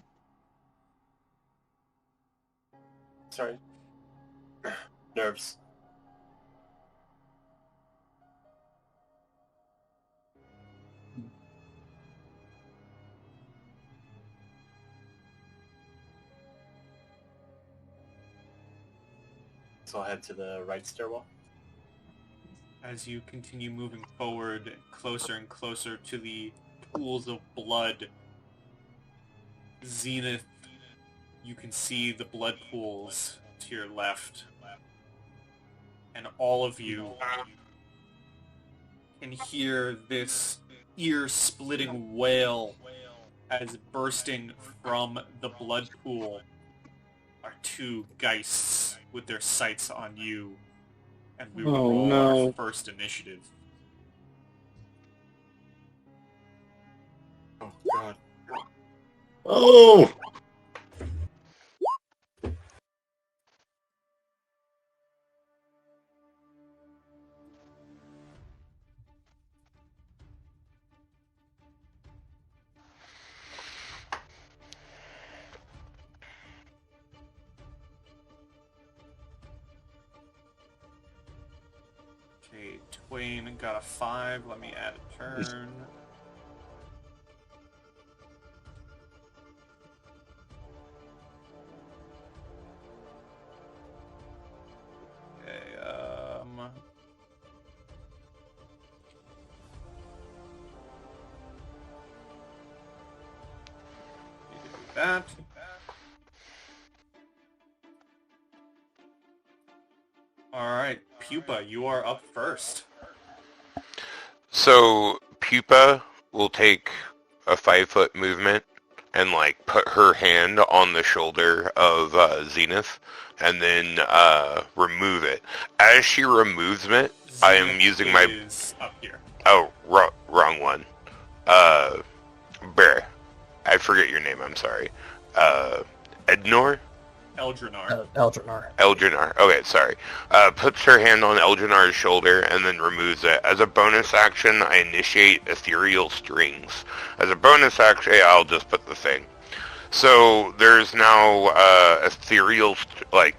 Sorry. Nerves. So I'll head to the right stairwell. As you continue moving forward, closer and closer to the pools of blood, Zenith, you can see the blood pools to your left. And all of you can hear this ear-splitting wail as bursting from the blood pool are 2 Geists with their sights on you. And we will roll our first initiative. Oh, God. Oh! Twain got a 5. Let me add a turn. Okay, need to do that. Alright, Pupa, you are up first. So Pupa will take a 5-foot movement and like put her hand on the shoulder of Zenith and then remove it. As she removes it, I am using my... is up here. Oh, wrong one. Bear. I forget your name, I'm sorry. Eldrinar? Eldrinar. Eldrinar. Okay, sorry. Puts her hand on Eldrinar's shoulder and then removes it. As a bonus action, I initiate ethereal strings. As a bonus action, I'll just put the thing. So there's now ethereal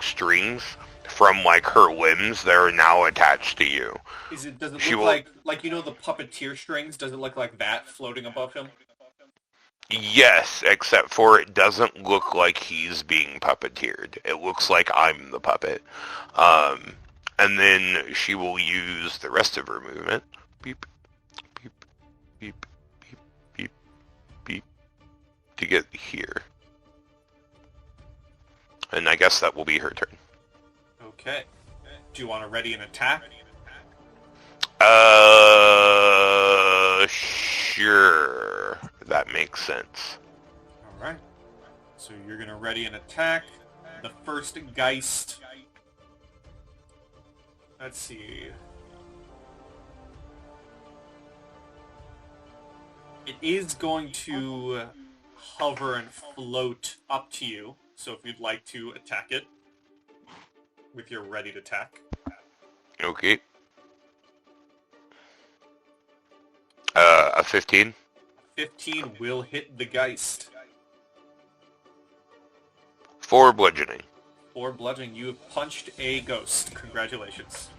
strings from like her limbs that are now attached to you. Does it look like you know the puppeteer strings? Does it look like that floating above him? Yes, except for it doesn't look like he's being puppeteered. It looks like I'm the puppet. And then she will use the rest of her movement. Beep, beep, beep, beep, beep, beep, to get here. And I guess that will be her turn. Okay. Do you want to ready an attack? Sure. That makes sense. Alright. So you're going to ready an attack. The first Geist. Let's see. It is going to hover and float up to you. So if you'd like to attack it with your readied attack. Okay. A 15? 15 will hit the Geist. 4 bludgeoning. 4 bludgeoning. You have punched a ghost. Congratulations.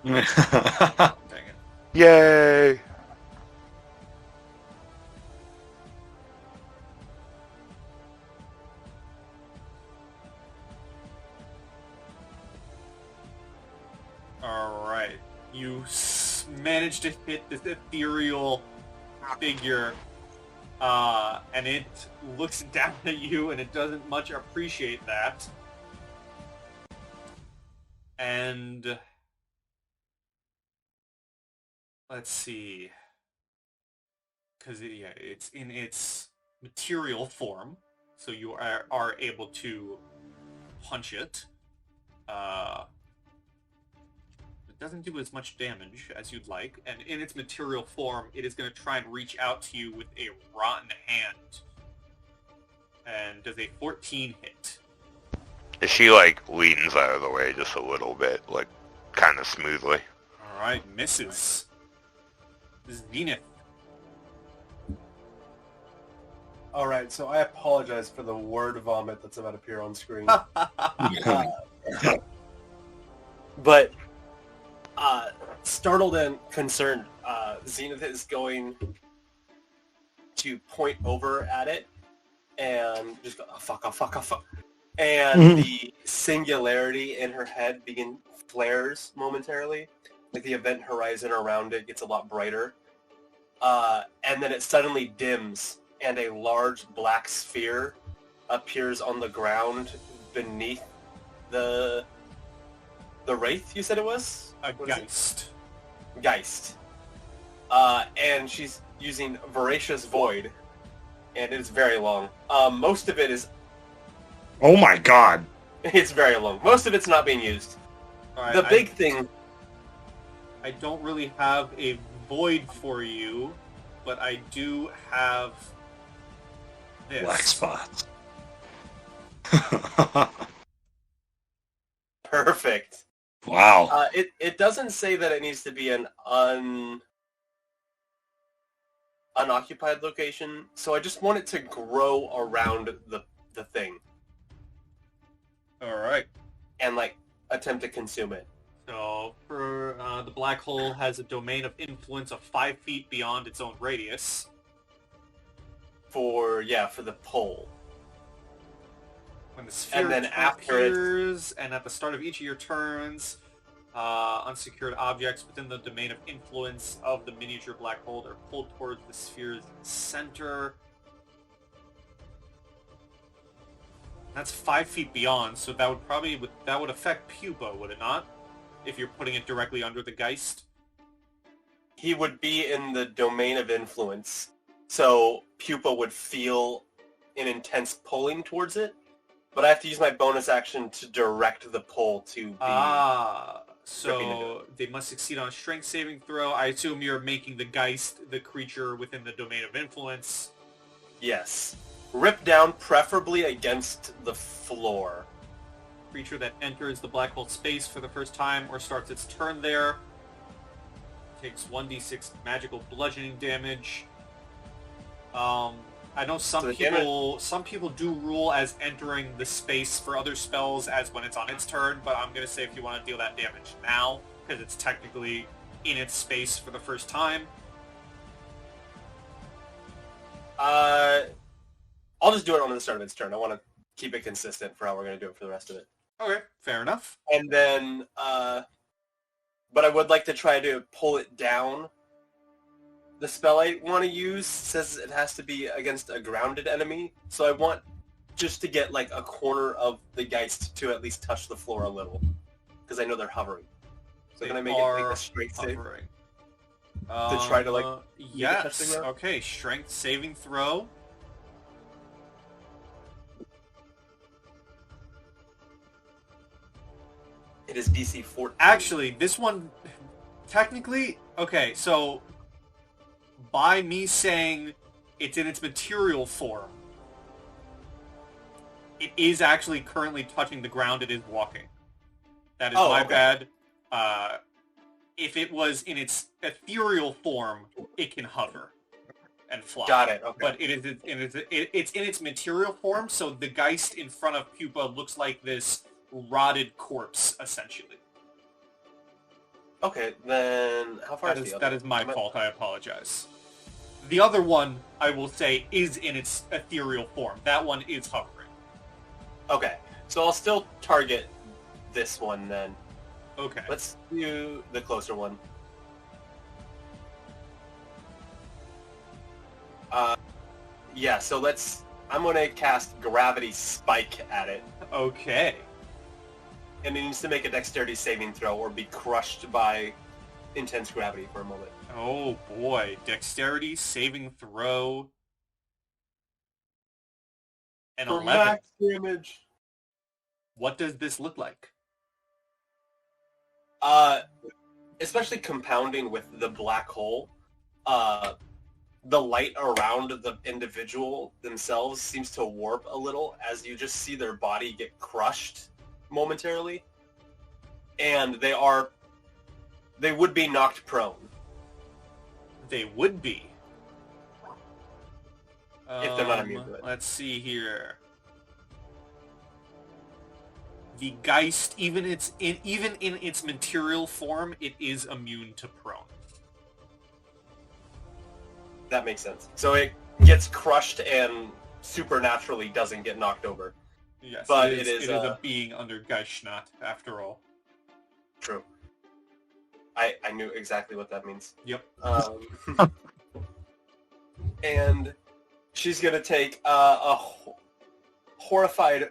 All Dang it. Yay! Alright. You managed to hit this ethereal figure, and it looks down at you, and it doesn't much appreciate that. And let's see, because it's in its material form, so you are able to punch it. It doesn't do as much damage as you'd like, and in its material form, it is going to try and reach out to you with a rotten hand. And does a 14 hit? She, like, leans out of the way just a little bit, like, kind of smoothly. Alright, misses. Zenith. Alright, so I apologize for the word vomit that's about to appear on screen. But, startled and concerned, Zenith is going to point over at it and just go, oh, fuck, oh, fuck, oh, fuck. And the singularity in her head flares momentarily. Like the event horizon around it gets a lot brighter. And then it suddenly dims, and a large black sphere appears on the ground beneath the Wraith, you said it was? A Geist. Geist. And she's using Voracious Void, and it's very long. Most of it is... Oh my god. It's very long. Most of it's not being used. Right, the big thing... I don't really have a void for you, but I do have this. Black spots. Perfect. Wow. It doesn't say that it needs to be an unoccupied location, so I just want it to grow around the thing. Alright. And, like, attempt to consume it. So, for the black hole has a domain of influence of 5 feet beyond its own radius. For the pole. When the sphere And then after it- appears, and at the start of each of your turns, unsecured objects within the domain of influence of the miniature black hole are pulled towards the sphere's center. That's 5 feet beyond, so that would affect Pupa, would it not? If you're putting it directly under the Geist. He would be in the domain of influence, so Pupa would feel an intense pulling towards it, but I have to use my bonus action to direct the pull to be... So they must succeed on a strength saving throw. I assume you're making the Geist the creature within the domain of influence. Yes. Rip down, preferably against the floor. Creature that enters the black hole space for the first time or starts its turn there takes 1d6 magical bludgeoning damage. I know some people do rule as entering the space for other spells as when it's on its turn, but I'm going to say if you want to deal that damage now, because it's technically in its space for the first time. I'll just do it on the start of its turn. I want to keep it consistent for how we're going to do it for the rest of it. Okay, fair enough. And then, but I would like to try to pull it down. The spell I want to use says it has to be against a grounded enemy, so I want just to get like a corner of the Geist to at least touch the floor a little, because I know they're hovering. So can I make a strength save? To try to like yes. touch the ground? Okay, strength saving throw. It is DC 14. Actually, this one, technically, okay, so by me saying it's in its material form, it is actually currently touching the ground it is walking. That is my bad. If it was in its ethereal form, it can hover and fly. Got it, okay. But it's in its material form, so the Geist in front of Pupa looks like this rotted corpse, essentially. Okay, then how far is the other? That is my fault, I apologize. The other one, I will say, is in its ethereal form. That one is hovering. Okay, so I'll still target this one then. Okay. Let's do the closer one. Yeah, so I'm going to cast Gravity Spike at it. Okay. And it needs to make a dexterity saving throw or be crushed by intense gravity for a moment. Oh boy. Dexterity saving throw. An For 11. max damage. What does this look like? Especially compounding with the black hole, the light around the individual themselves seems to warp a little as you just see their body get crushed momentarily, and they would be knocked prone. They would be. If they're not immune to it. Let's see here. The Geist, even in its material form, it is immune to prone. That makes sense. So it gets crushed and supernaturally doesn't get knocked over. Yes, but it is a being under Geistnacht, after all. True. I knew exactly what that means. Yep. And she's going to take a horrified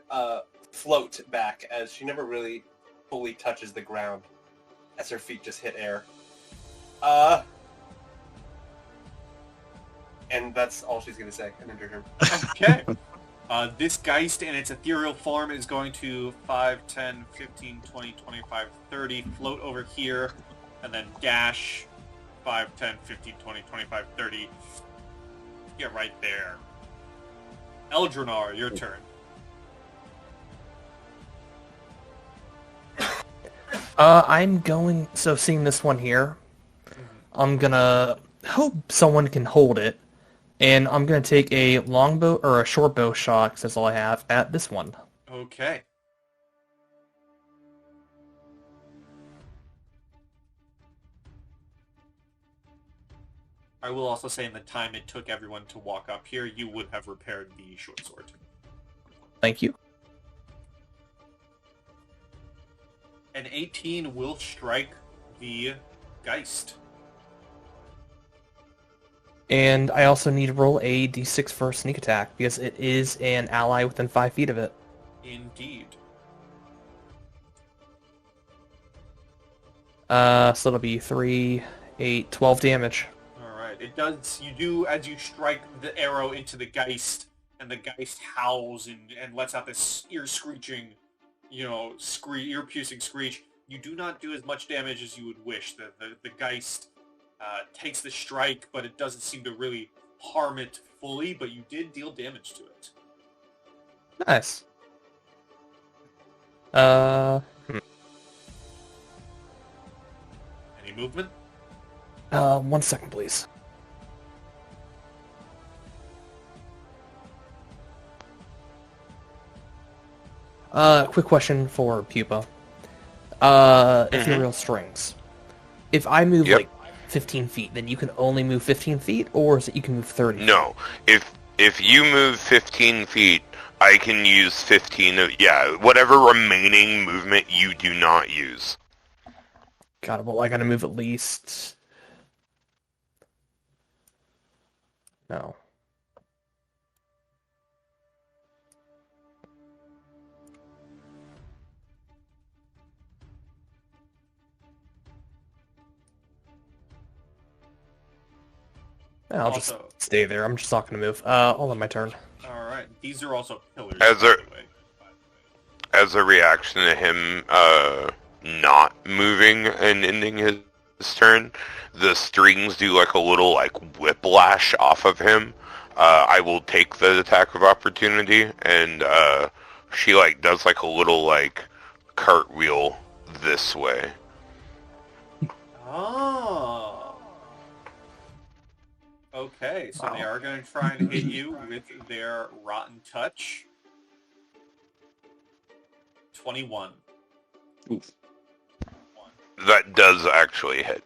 float back as she never really fully touches the ground as her feet just hit air. And that's all she's going to say and enter her. Okay. This Geist in its ethereal form is going to 5, 10, 15, 20, 25, 30, float over here, and then dash 5, 10, 15, 20, 25, 30. Get right there. Eldrinar, your turn. Seeing this one here, I'm gonna hope someone can hold it, and I'm gonna take a longbow or a short bow shot, 'cause that's all I have, at this one. Okay. I will also say in the time it took everyone to walk up here, you would have repaired the short sword. Thank you. An 18 will strike the Geist. And I also need to roll a d6 for sneak attack, because it is an ally within 5 feet of it. Indeed. So it'll be 3, 8, 12 damage. Alright, it does, you do, as you strike the arrow into the Geist, and the Geist howls and lets out this ear-screeching, ear-piercing screech, you do not do as much damage as you would wish. The Geist takes the strike, but it doesn't seem to really harm it fully, but you did deal damage to it. Nice. Any movement? 1 second, please. Quick question for Pupa. Ethereal strings. If I move like 15 feet, then you can only move 15 feet, or is it you can move 30 feet? No. If you move 15 feet, I can use 15 of... Yeah, whatever remaining movement you do not use. God, well, I gotta move at least... No. I'll just stay there. I'm just not gonna move. All on my turn. Alright, these are also pillars, As by the way. As a reaction to him not moving and ending his turn, the strings do like a little like whiplash off of him. I will take the attack of opportunity, and she like does like a little like cartwheel this way. Oh. Okay, so they are going to try and hit you with their rotten touch. 21. Oof. That does actually hit.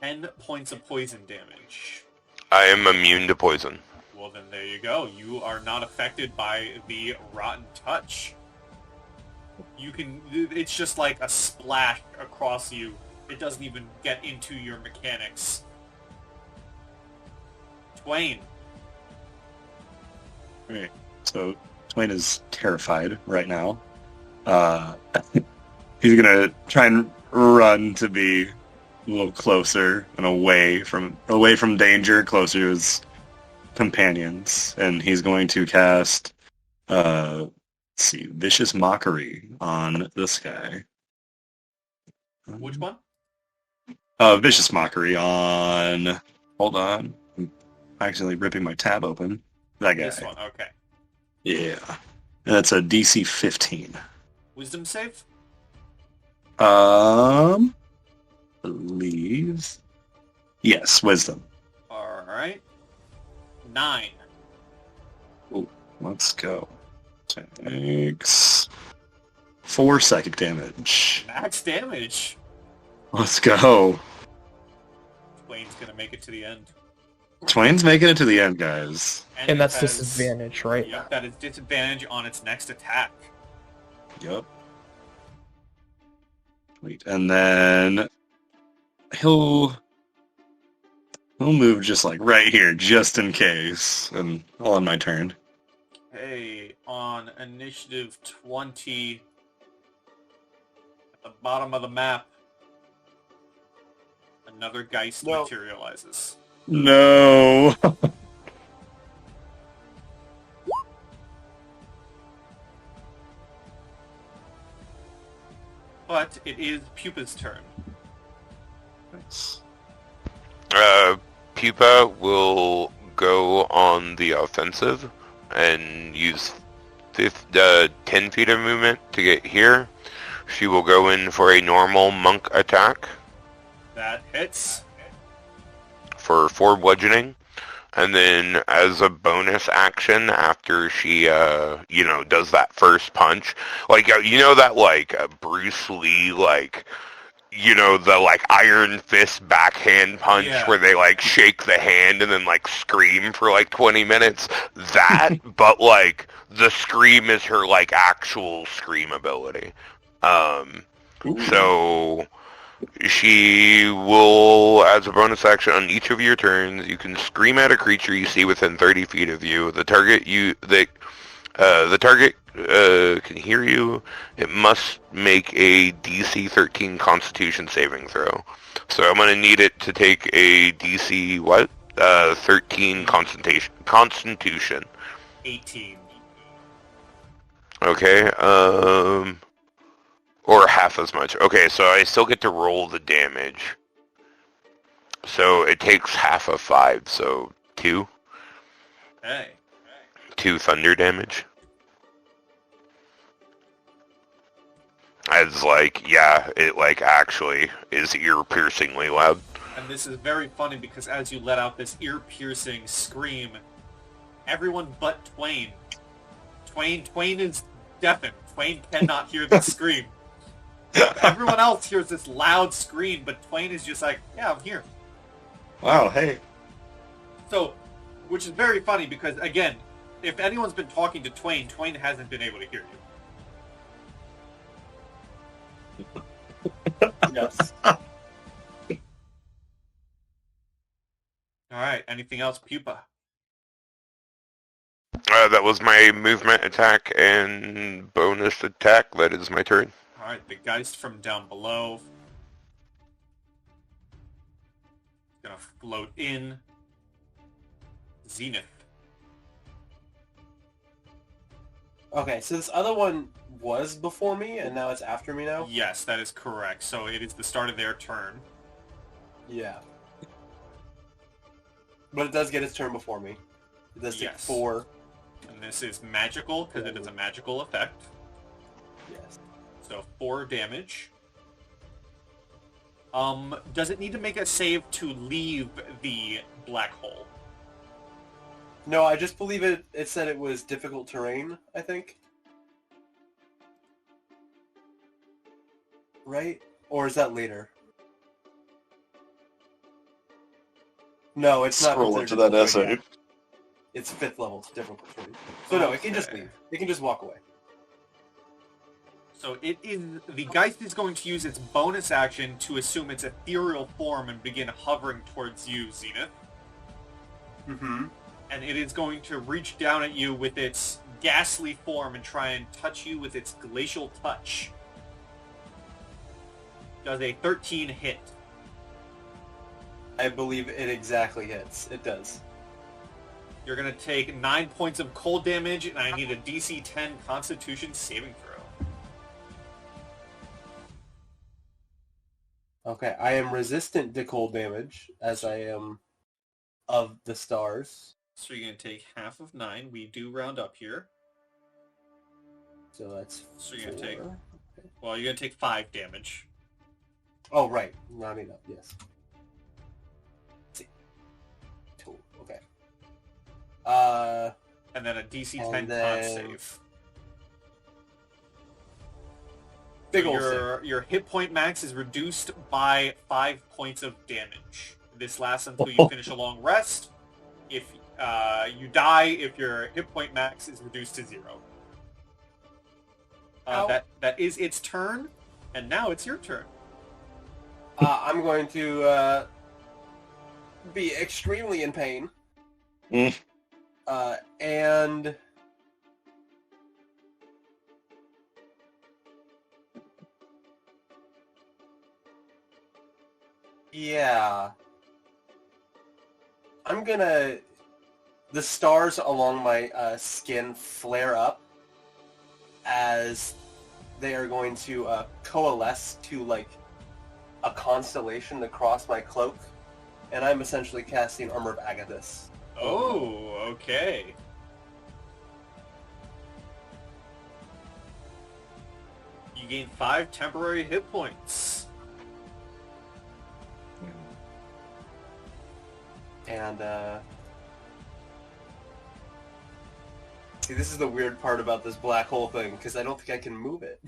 10 points of poison damage. I am immune to poison. Well, then there you go. You are not affected by the rotten touch. You can... It's just like a splash across you. It doesn't even get into your mechanics. Twain. Right. So Twain is terrified right now. He's gonna try and run to be a little closer and away from danger, closer to his companions, and he's going to cast Vicious Mockery on this guy. Which one? Vicious Mockery on... Hold on. I'm accidentally ripping my tab open. That guy. This one, okay. Yeah. That's a DC 15. Wisdom save? Believe... Yes, Wisdom. Alright. 9. Ooh, let's go. Takes 4 psychic damage. Max damage. Let's go. Twain's gonna make it to the end. Twain's making it to the end, guys. And that's it has- disadvantage, right? Yep, that is disadvantage on its next attack. Yep. Sweet. And then he'll move just like right here, just in case. And all on my turn. Okay, on initiative 20, at the bottom of the map, another Geist materializes. No. But it is Pupa's turn. Nice. Pupa will go on the offensive and use 10 feet of movement to get here. She will go in for a normal monk attack That hits. for 4 bludgeoning. And then as a bonus action, after she, does that first punch, like, that, like, Bruce Lee, like, the like iron fist backhand punch Yeah. where they like shake the hand and then like scream for like 20 minutes. That, but like the scream is her like actual scream ability. So she will, as a bonus action on each of your turns, you can scream at a creature you see within 30 feet of you. The target can hear you. It must make a DC 13 Constitution saving throw. So I'm going to need it to take a DC, 13 Constitution. 18. Okay, or half as much. Okay, so I still get to roll the damage. So it takes half of 5, so 2. Hey. 2 thunder damage. As it actually is ear-piercingly loud. And this is very funny because as you let out this ear-piercing scream, everyone but Twain. Twain is deafened. Twain cannot hear this scream. Everyone else hears this loud scream, but Twain is just like, yeah, I'm here. Wow, hey. So, which is very funny because, again, if anyone's been talking to Twain, Twain hasn't been able to hear you. Yes. Alright, anything else, Pupa? That was my movement attack and bonus attack. That is my turn. Alright, the Geist from down below. Gonna float in. Zenith. Okay, so this other one was before me, and now it's after me now? Yes, that is correct. So it is the start of their turn. Yeah. But it does get its turn before me. It does take Yes. 4. And this is magical because it is a magical effect. Yes. So 4 damage. Does it need to make a save to leave the black hole? No, I just believe it said it was difficult terrain, I think. Right? Or is that later? No, it's not. Scroll considered into that difficult essay. yet. It's 5th level difficult terrain. So no, it can just Okay. leave. It can just walk away. So it is the Geist is going to use its bonus action to assume its ethereal form and begin hovering towards you, Zenith. Mm-hmm. And it is going to reach down at you with its ghastly form and try and touch you with its glacial touch. Does a 13 hit. I believe it exactly hits. It does. You're going to take 9 points of cold damage, and I need a DC 10 Constitution saving throw. Okay, I am resistant to cold damage, as I am of the stars. So you're going to take half of 9. We do round up here. So that's So you're going to take... 4. Well, you're going to take 5 damage. Oh, right. Rounding up, yes. Let's see. 2. Okay. And then a DC 10 And con then- save. Big So ol' save. your hit point max is reduced by 5 points of damage. This lasts until you finish a long rest. If you die, if your hit point max is reduced to 0. Ow. That is its turn, and now it's your turn. I'm going to be extremely in pain. Mm. And... Yeah. I'm gonna... The stars along my skin flare up as they are going to coalesce to, like, a constellation across my cloak. And I'm essentially casting Armor of Agathis. Oh, okay. You gain 5 temporary hit points. And, see, this is the weird part about this black hole thing, because I don't think I can move it.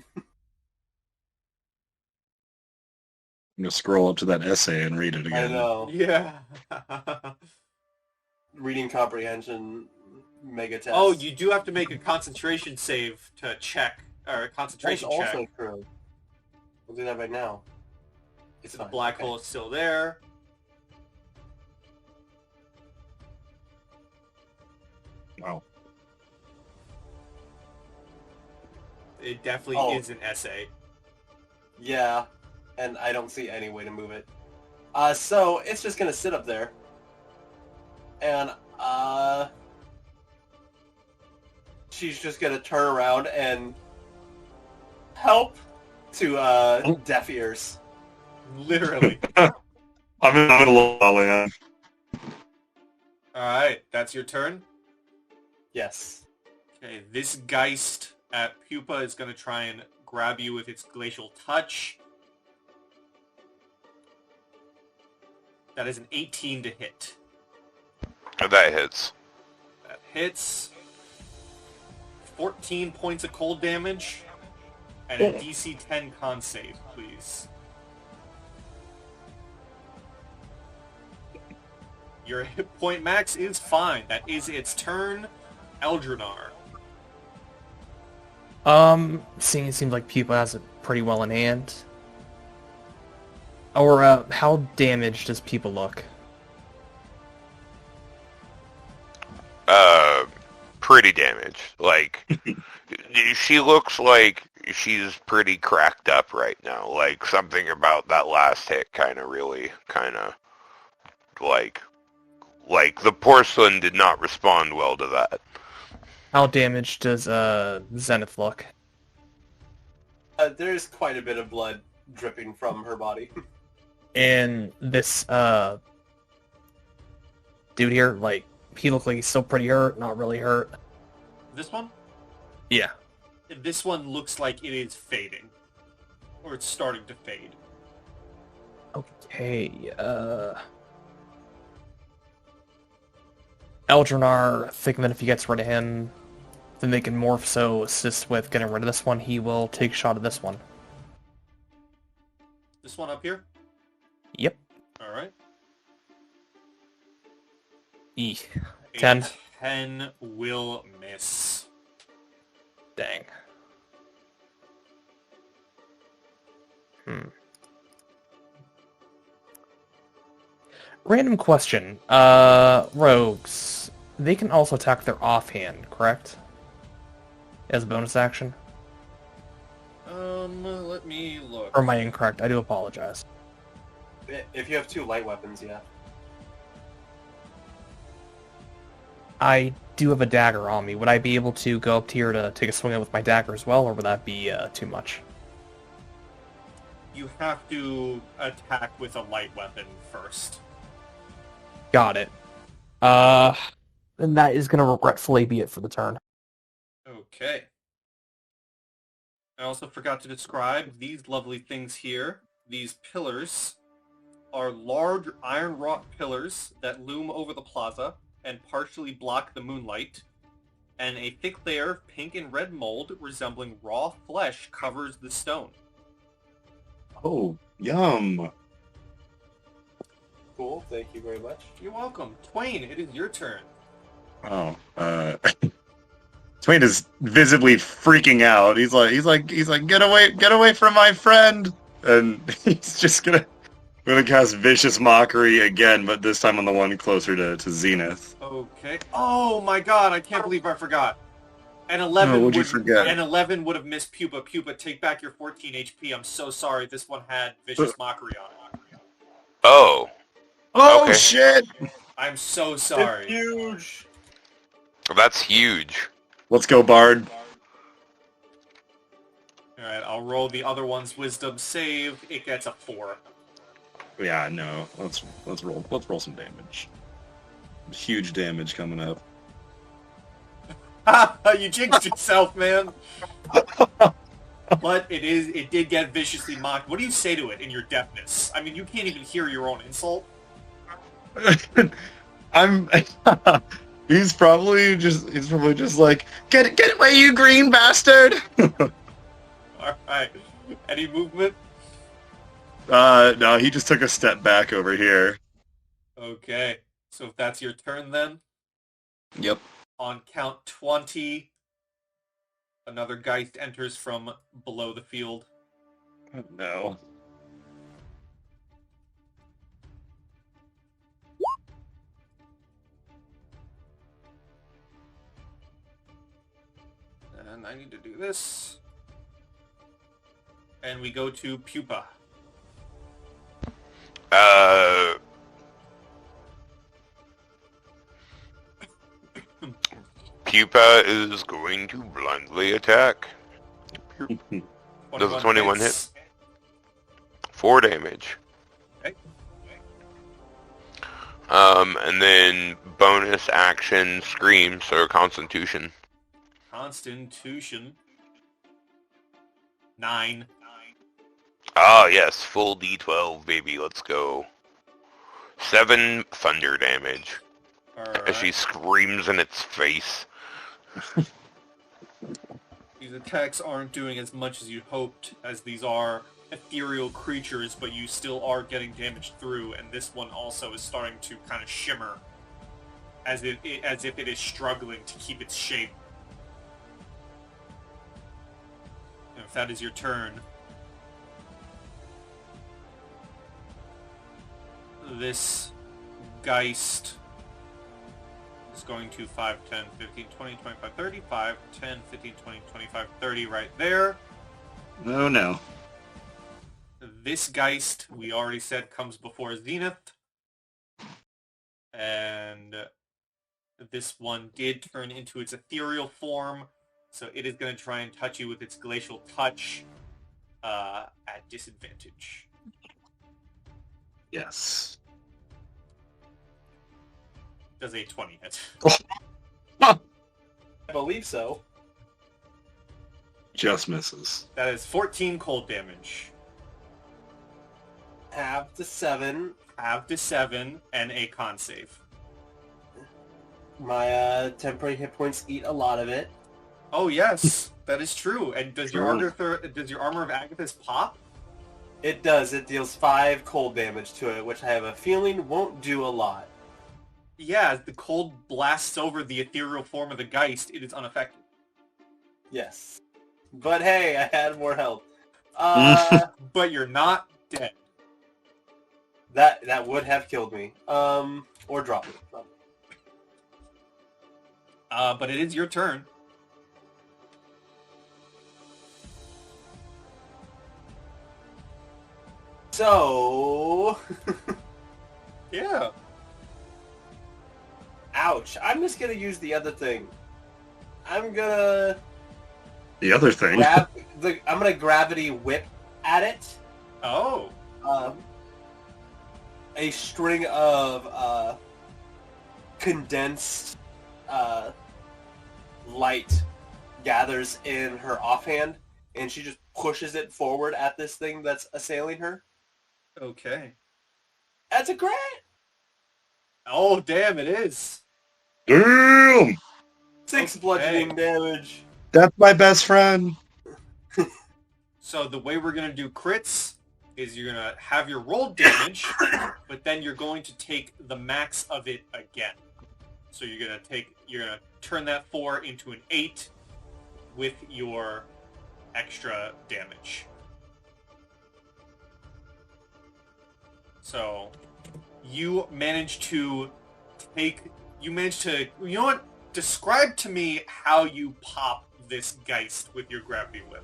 I'm gonna scroll up to that essay and read it I again. know. Yeah. Reading comprehension mega test. Oh, you do have to make a concentration save to check, or a That's concentration also check. true. We'll do that right now. It's So the fine. black Okay. hole is still there. Wow. It definitely Oh. is an essay. Yeah, and I don't see any way to move it. So it's just gonna sit up there. And, she's just gonna turn around and help to, deaf ears. Literally. I'm in the middle of Alan. Alright, that's your turn. Yes. Okay, this Geist at Pupa is going to try and grab you with its glacial touch. That is an 18 to hit. That hits. That hits. 14 points of cold damage. And a DC 10 con save, please. Your hit point max is fine. That is its turn. Eldrinar. Seeing it seems like Pupa has it pretty well in hand. Or, how damaged does Pupa look? Pretty damaged. Like, she looks like she's pretty cracked up right now. Like, something about that last hit kind of really, like the porcelain did not respond well to that. How damaged does, Zenith look? There's quite a bit of blood dripping from her body. And this, dude here, like, he looked like he's still pretty hurt, not really hurt. This one? Yeah. This one looks like it is fading. Or it's starting to fade. Okay, Eldrinar, thinking that if he gets rid of him, then they can morph, so assist with getting rid of this one, he will take a shot at this one. This one up here? Yep. Alright. E. 10. 10 will miss. Dang. Random question. Rogues. They can also attack their offhand, correct? As a bonus action? Let me look. Or am I incorrect? I do apologize. If you have 2 light weapons, yeah. I do have a dagger on me. Would I be able to go up here to take a swing at it with my dagger as well, or would that be too much? You have to attack with a light weapon first. Got it. Then that is going to regretfully be it for the turn. Okay. I also forgot to describe these lovely things here. These pillars are large iron wrought pillars that loom over the plaza and partially block the moonlight, and a thick layer of pink and red mold resembling raw flesh covers the stone. Oh, yum. Cool, thank you very much. You're welcome. Twain, it is your turn. Oh, Twain is visibly freaking out. He's like, get away from my friend! And he's just gonna cast Vicious Mockery again, but this time on the one closer to Zenith. Okay. Oh my god, I can't believe I forgot. An 11 Oh, what'd you would, forget? An 11 would have missed Pupa. Pupa, take back your 14 HP. I'm so sorry. This one had Vicious Mockery on it. Oh, Oh Okay. shit! I'm so sorry. It's huge! that's huge. Let's go, Bard. Alright, I'll roll the other one's wisdom save. It gets a 4. Yeah, no. Let's roll some damage. Huge damage coming up. You jinxed yourself, man. But it did get viciously mocked. What do you say to it in your deafness? I mean, you can't even hear your own insult. I'm. He's probably just like, get away, you green bastard! Alright. Any movement? No, he just took a step back over here. Okay. So if that's your turn then, Yep. on count 20, another Geist enters from below the field. Oh, no. And I need to do this. And we go to Pupa. Pupa is going to blindly attack. Does a 21 hit? 4 damage. Okay. And then bonus action scream, so Constitution. Constitution. 9. Ah, yes, full D12, baby, let's go. 7 thunder damage. Alright. As she screams in its face. These attacks aren't doing as much as you hoped, as these are ethereal creatures, but you still are getting damage through, and this one also is starting to kind of shimmer, as if it is struggling to keep its shape. And if that is your turn, this Geist is going to 5, 10, 15, 20, 25, 30, 5, 10, 15, 20, 25, 30 right there. Oh, no. This Geist, we already said, comes before Zenith. And this one did turn into its ethereal form, so it is going to try and touch you with its glacial touch at disadvantage. Yes. Does a 20 hit. I believe so. Just misses. That is 14 cold damage. Half to 7. Half to 7, and a con save. My temporary hit points eat a lot of it. Oh yes, that is true. And does your True. armor of Agathis pop? It does. It deals 5 cold damage to it, which I have a feeling won't do a lot. Yeah, as the cold blasts over the ethereal form of the Geist, it is unaffected. Yes. But hey, I had more health. But you're not dead. That would have killed me. Or dropped me. But it is your turn. So... Yeah. Ouch. I'm just gonna use the other thing. I'm gonna... The other thing. I'm gonna gravity whip at it. Oh. A string of condensed light gathers in her offhand, and she just pushes it forward at this thing that's assailing her. Okay. That's a crit! Oh, damn, it is. Damn! 6 Okay. bludgeoning damage. That's my best friend. So the way we're going to do crits is you're going to have your rolled damage, but then you're going to take the max of it again. So you're going to turn that 4 into an 8 with your extra damage. So you manage to, you know what? Describe to me how you pop this Geist with your gravity whip.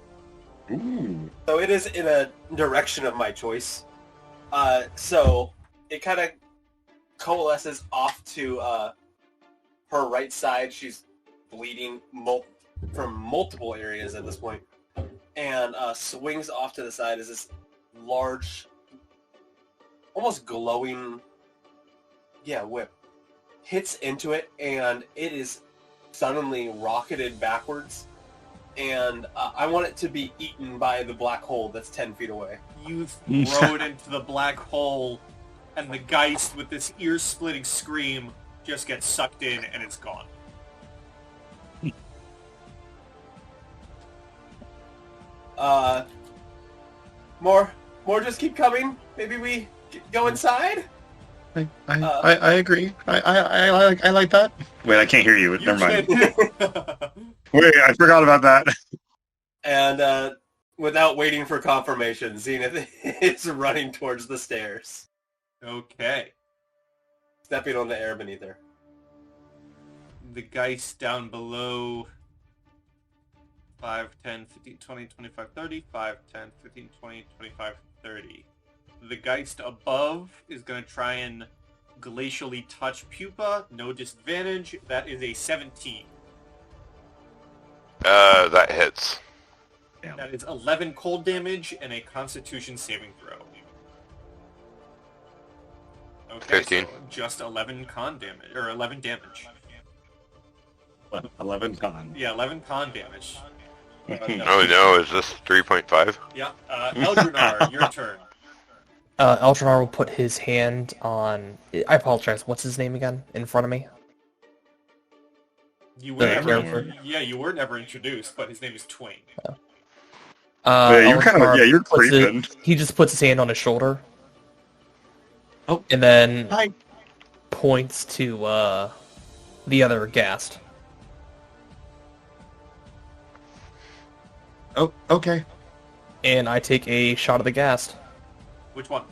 Ooh. So it is in a direction of my choice. So it kind of coalesces off to her right side. She's bleeding from multiple areas at this point. And swings off to the side as this large, almost glowing, whip. Hits into it, and it is suddenly rocketed backwards. And I want it to be eaten by the black hole that's 10 feet away. You throw it into the black hole, and the Geist, with this ear-splitting scream, just gets sucked in, and it's gone. More, more just keep coming. Maybe we go inside? I agree. I like that. Wait, I can't hear you. Never mind. Wait, I forgot about that. And without waiting for confirmation, Zenith is running towards the stairs, Okay. stepping on the air beneath her. The Geist down below 5, 10, 15, 20, 25, 30. 5, 10, 15, 20, 25, 30. The Geist above is going to try and glacially touch Pupa. No disadvantage. That is a 17. That hits. Damn. That is 11 cold damage and a Constitution saving throw. Okay, 15. so just 11 con damage, or 11 damage. 11 con. Yeah, 11 con damage. Oh no, is this 3.5? Yeah, Eldrinar, your turn. Eldrinar will put his hand on... I apologize, what's his name again? In front of me? You were The never, character. yeah, you were never introduced, but his name is Twain. Yeah, you're kind of Eldrinar you're puts it- creeping. he just puts his hand on his shoulder. Oh. And then Hi. points to the other ghast. Oh, okay. And I take a shot of the ghast. Which one?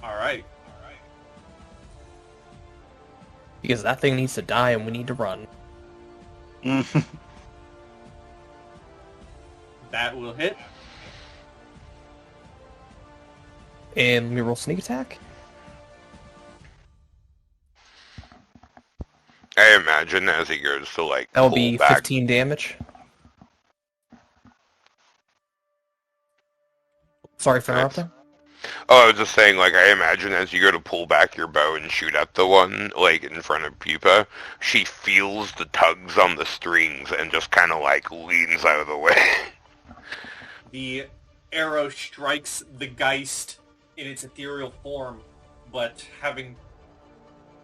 Alright. Because that thing needs to die and we need to run. That will hit. And let me roll sneak attack. I imagine as he goes to like That will pull be back. 15 damage. Sorry for Nice. interrupting. Oh, I was just saying, like, I imagine as you go to pull back your bow and shoot at the one, like, in front of Pupa, she feels the tugs on the strings and just kind of, like, leans out of the way. The arrow strikes the Geist in its ethereal form, but having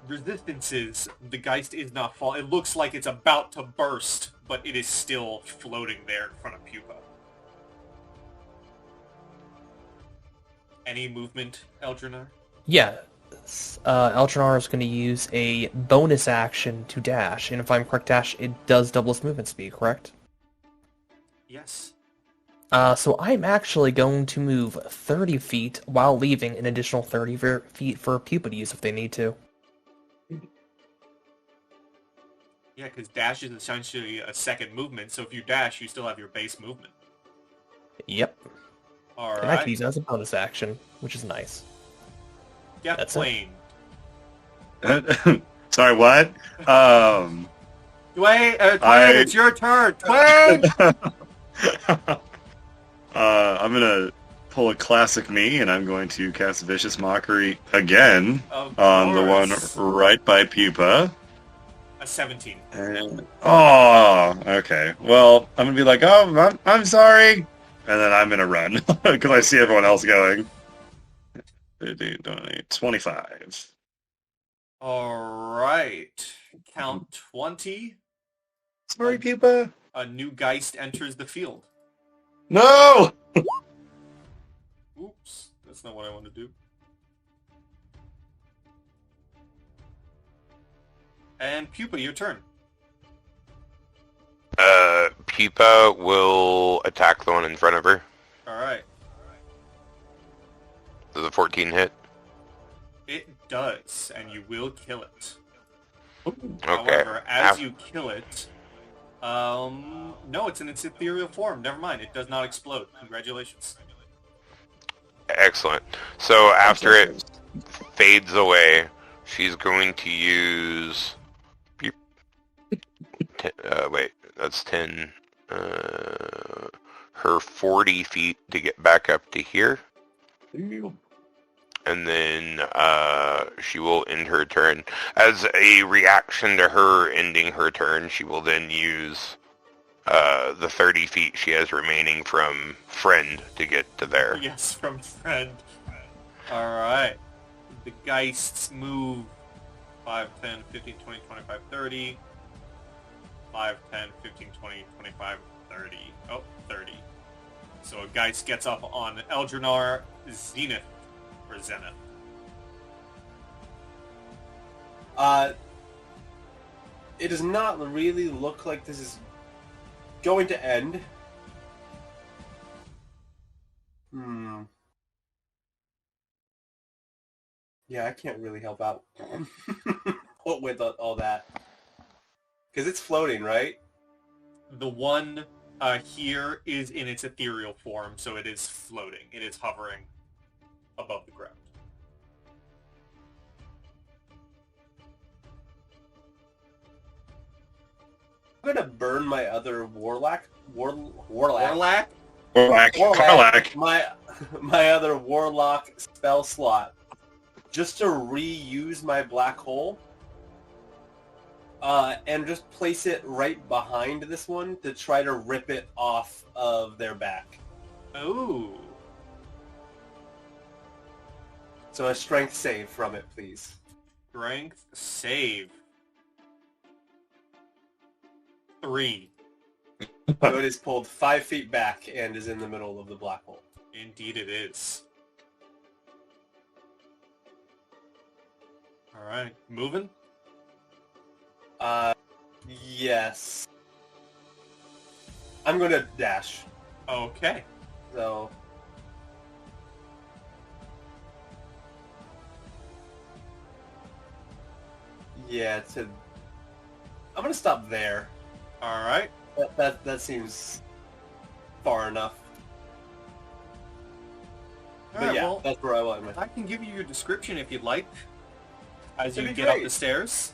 resistances, the Geist is not fall. It looks like it's about to burst, but it is still floating there in front of Pupa. Any movement, Eldrinar? Yeah. Eldrinar is going to use a bonus action to dash. And if I'm correct, dash, it does double its movement speed, correct? Yes. So I'm actually going to move 30 feet while leaving an additional 30 feet for Pupa to use if they need to. Yeah, because dash is essentially a second movement, so if you dash, you still have your base movement. Yep. Alright. And I can use it as a bonus action, which is nice. Yeah, That's it. Twain. Sorry, what? Twain, it's your turn! Twain! I'm gonna pull a classic me, and I'm going to cast Vicious Mockery again Of on the one course. right by Pupa. A 17. And, oh, okay. Well, I'm gonna be like, oh, I'm sorry, and then I'm gonna run because I see everyone else going. 15, 20, 25. Alright. Count 20. Sorry, Pupa. A new Geist enters the field. No. Oops. That's not what I want to do. And Pupa, your turn. Pupa will attack the one in front of her. Alright. Does a 14 hit? It does, and you will kill it. Okay. However, as you kill it... no, it's in its ethereal form. Never mind. It does not explode. Congratulations. Excellent. So after it fades away, she's going to use... wait, that's 10. Her 40 feet to get back up to here. And then she will end her turn. As a reaction to her ending her turn, she will then use the 30 feet she has remaining from Friend to get to there. Yes, from Friend. Alright. The Geists move 5, 10, 15, 20, 25, 30. 5, 10, 15, 20, 25, 30. Oh, 30. So a Geist gets up on Eldrinar, Zenith, or Zenith. It does not really look like this is going to end. Yeah, I can't really help out with all that. Because it's floating, right? The one here is in its ethereal form, so it is floating. It is hovering above the ground. I'm gonna burn my other warlock. Warlock? Karlach. My other warlock spell slot, just to reuse my black hole, and just place it right behind this one to try to rip it off of their back. Ooh. So a strength save from it, please. Strength save. 3. So it is pulled 5 feet back and is in the middle of the black hole. Indeed it is. Alright, moving? Yes. I'm gonna dash. Okay. So... yeah, I'm gonna stop there. Alright. That seems far enough. But Alright, yeah, well, that's where I want my... I can give you your description if you'd like. As you That'd be get up great. the stairs.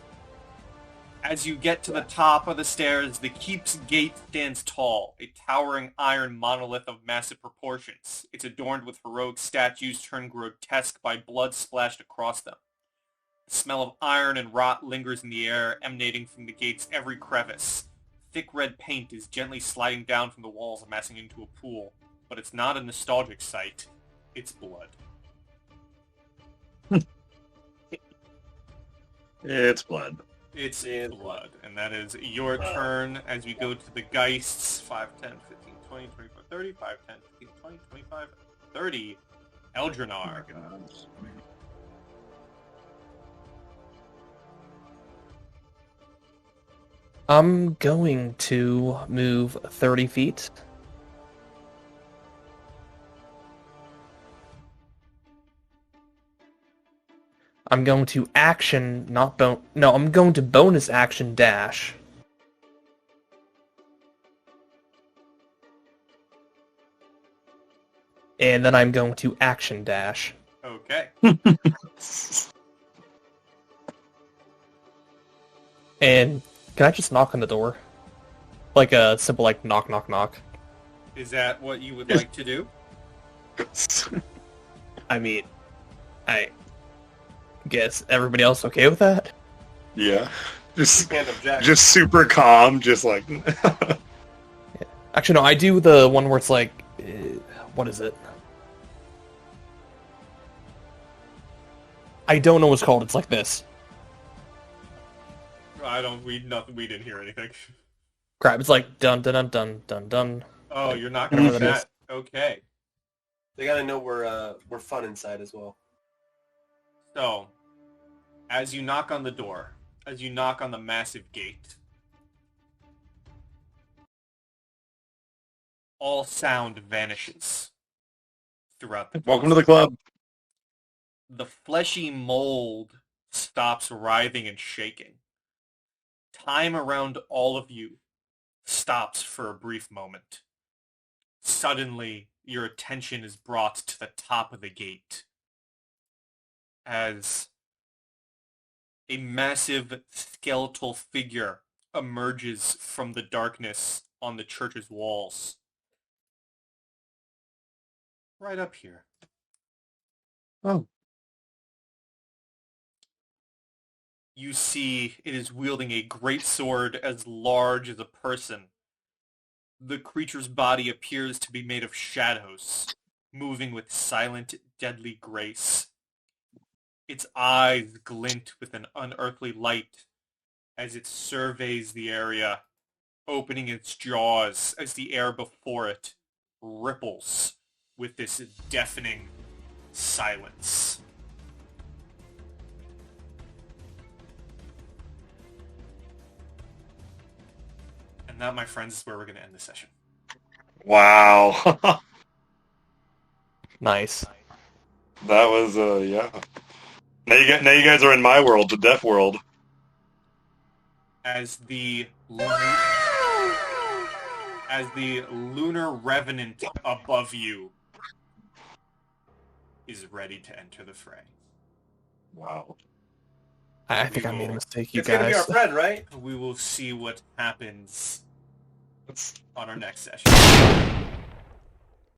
As you get to the top of the stairs, the keep's gate stands tall, a towering iron monolith of massive proportions. It's adorned with heroic statues turned grotesque by blood splashed across them. The smell of iron and rot lingers in the air, emanating from the gate's every crevice. Thick red paint is gently sliding down from the walls, amassing into a pool. But it's not a nostalgic sight. It's blood. It's blood. It's blood. And that is your turn as we go to the Geists. 5, 10, 15, 20, 25, 30. 5, 10, 15, 20, 25, 30. Eldrinar. I'm going to move 30 feet. I'm going to action, not no, I'm going to bonus action dash. And then I'm going to action dash. Okay. And can I just knock on the door? Like a simple, like, knock, knock, knock. Is that what you would like to do? I mean, I guess everybody else okay with that? Yeah. Just Can't object. just super calm, just like Actually, no, I do the one where it's like, what is it? I don't know what's called. It's like this. We didn't hear anything. Crap, it's like dun dun dun dun dun dun. Oh, you're not gonna do Whatever that that. Okay. They gotta know we're fun inside as well. So, as you knock on the door, as you knock on the massive gate, all sound vanishes throughout the welcome to the club. The fleshy mold stops writhing and shaking. Time around all of you stops for a brief moment. Suddenly, your attention is brought to the top of the gate as a massive skeletal figure emerges from the darkness on the church's walls. Right up here. Oh. You see it is wielding a great sword as large as a person. The creature's body appears to be made of shadows, moving with silent, deadly grace. Its eyes glint with an unearthly light as it surveys the area, opening its jaws as the air before it ripples with this deafening silence. And that, my friends, is where we're going to end the session. Wow. Nice. That was, yeah. Now you guys are in my world, the deaf world. As the lunar revenant above you is ready to enter the fray. Wow. I think I made a mistake, you It's gonna be guys. our friend, right? We will see what happens That's on our next session.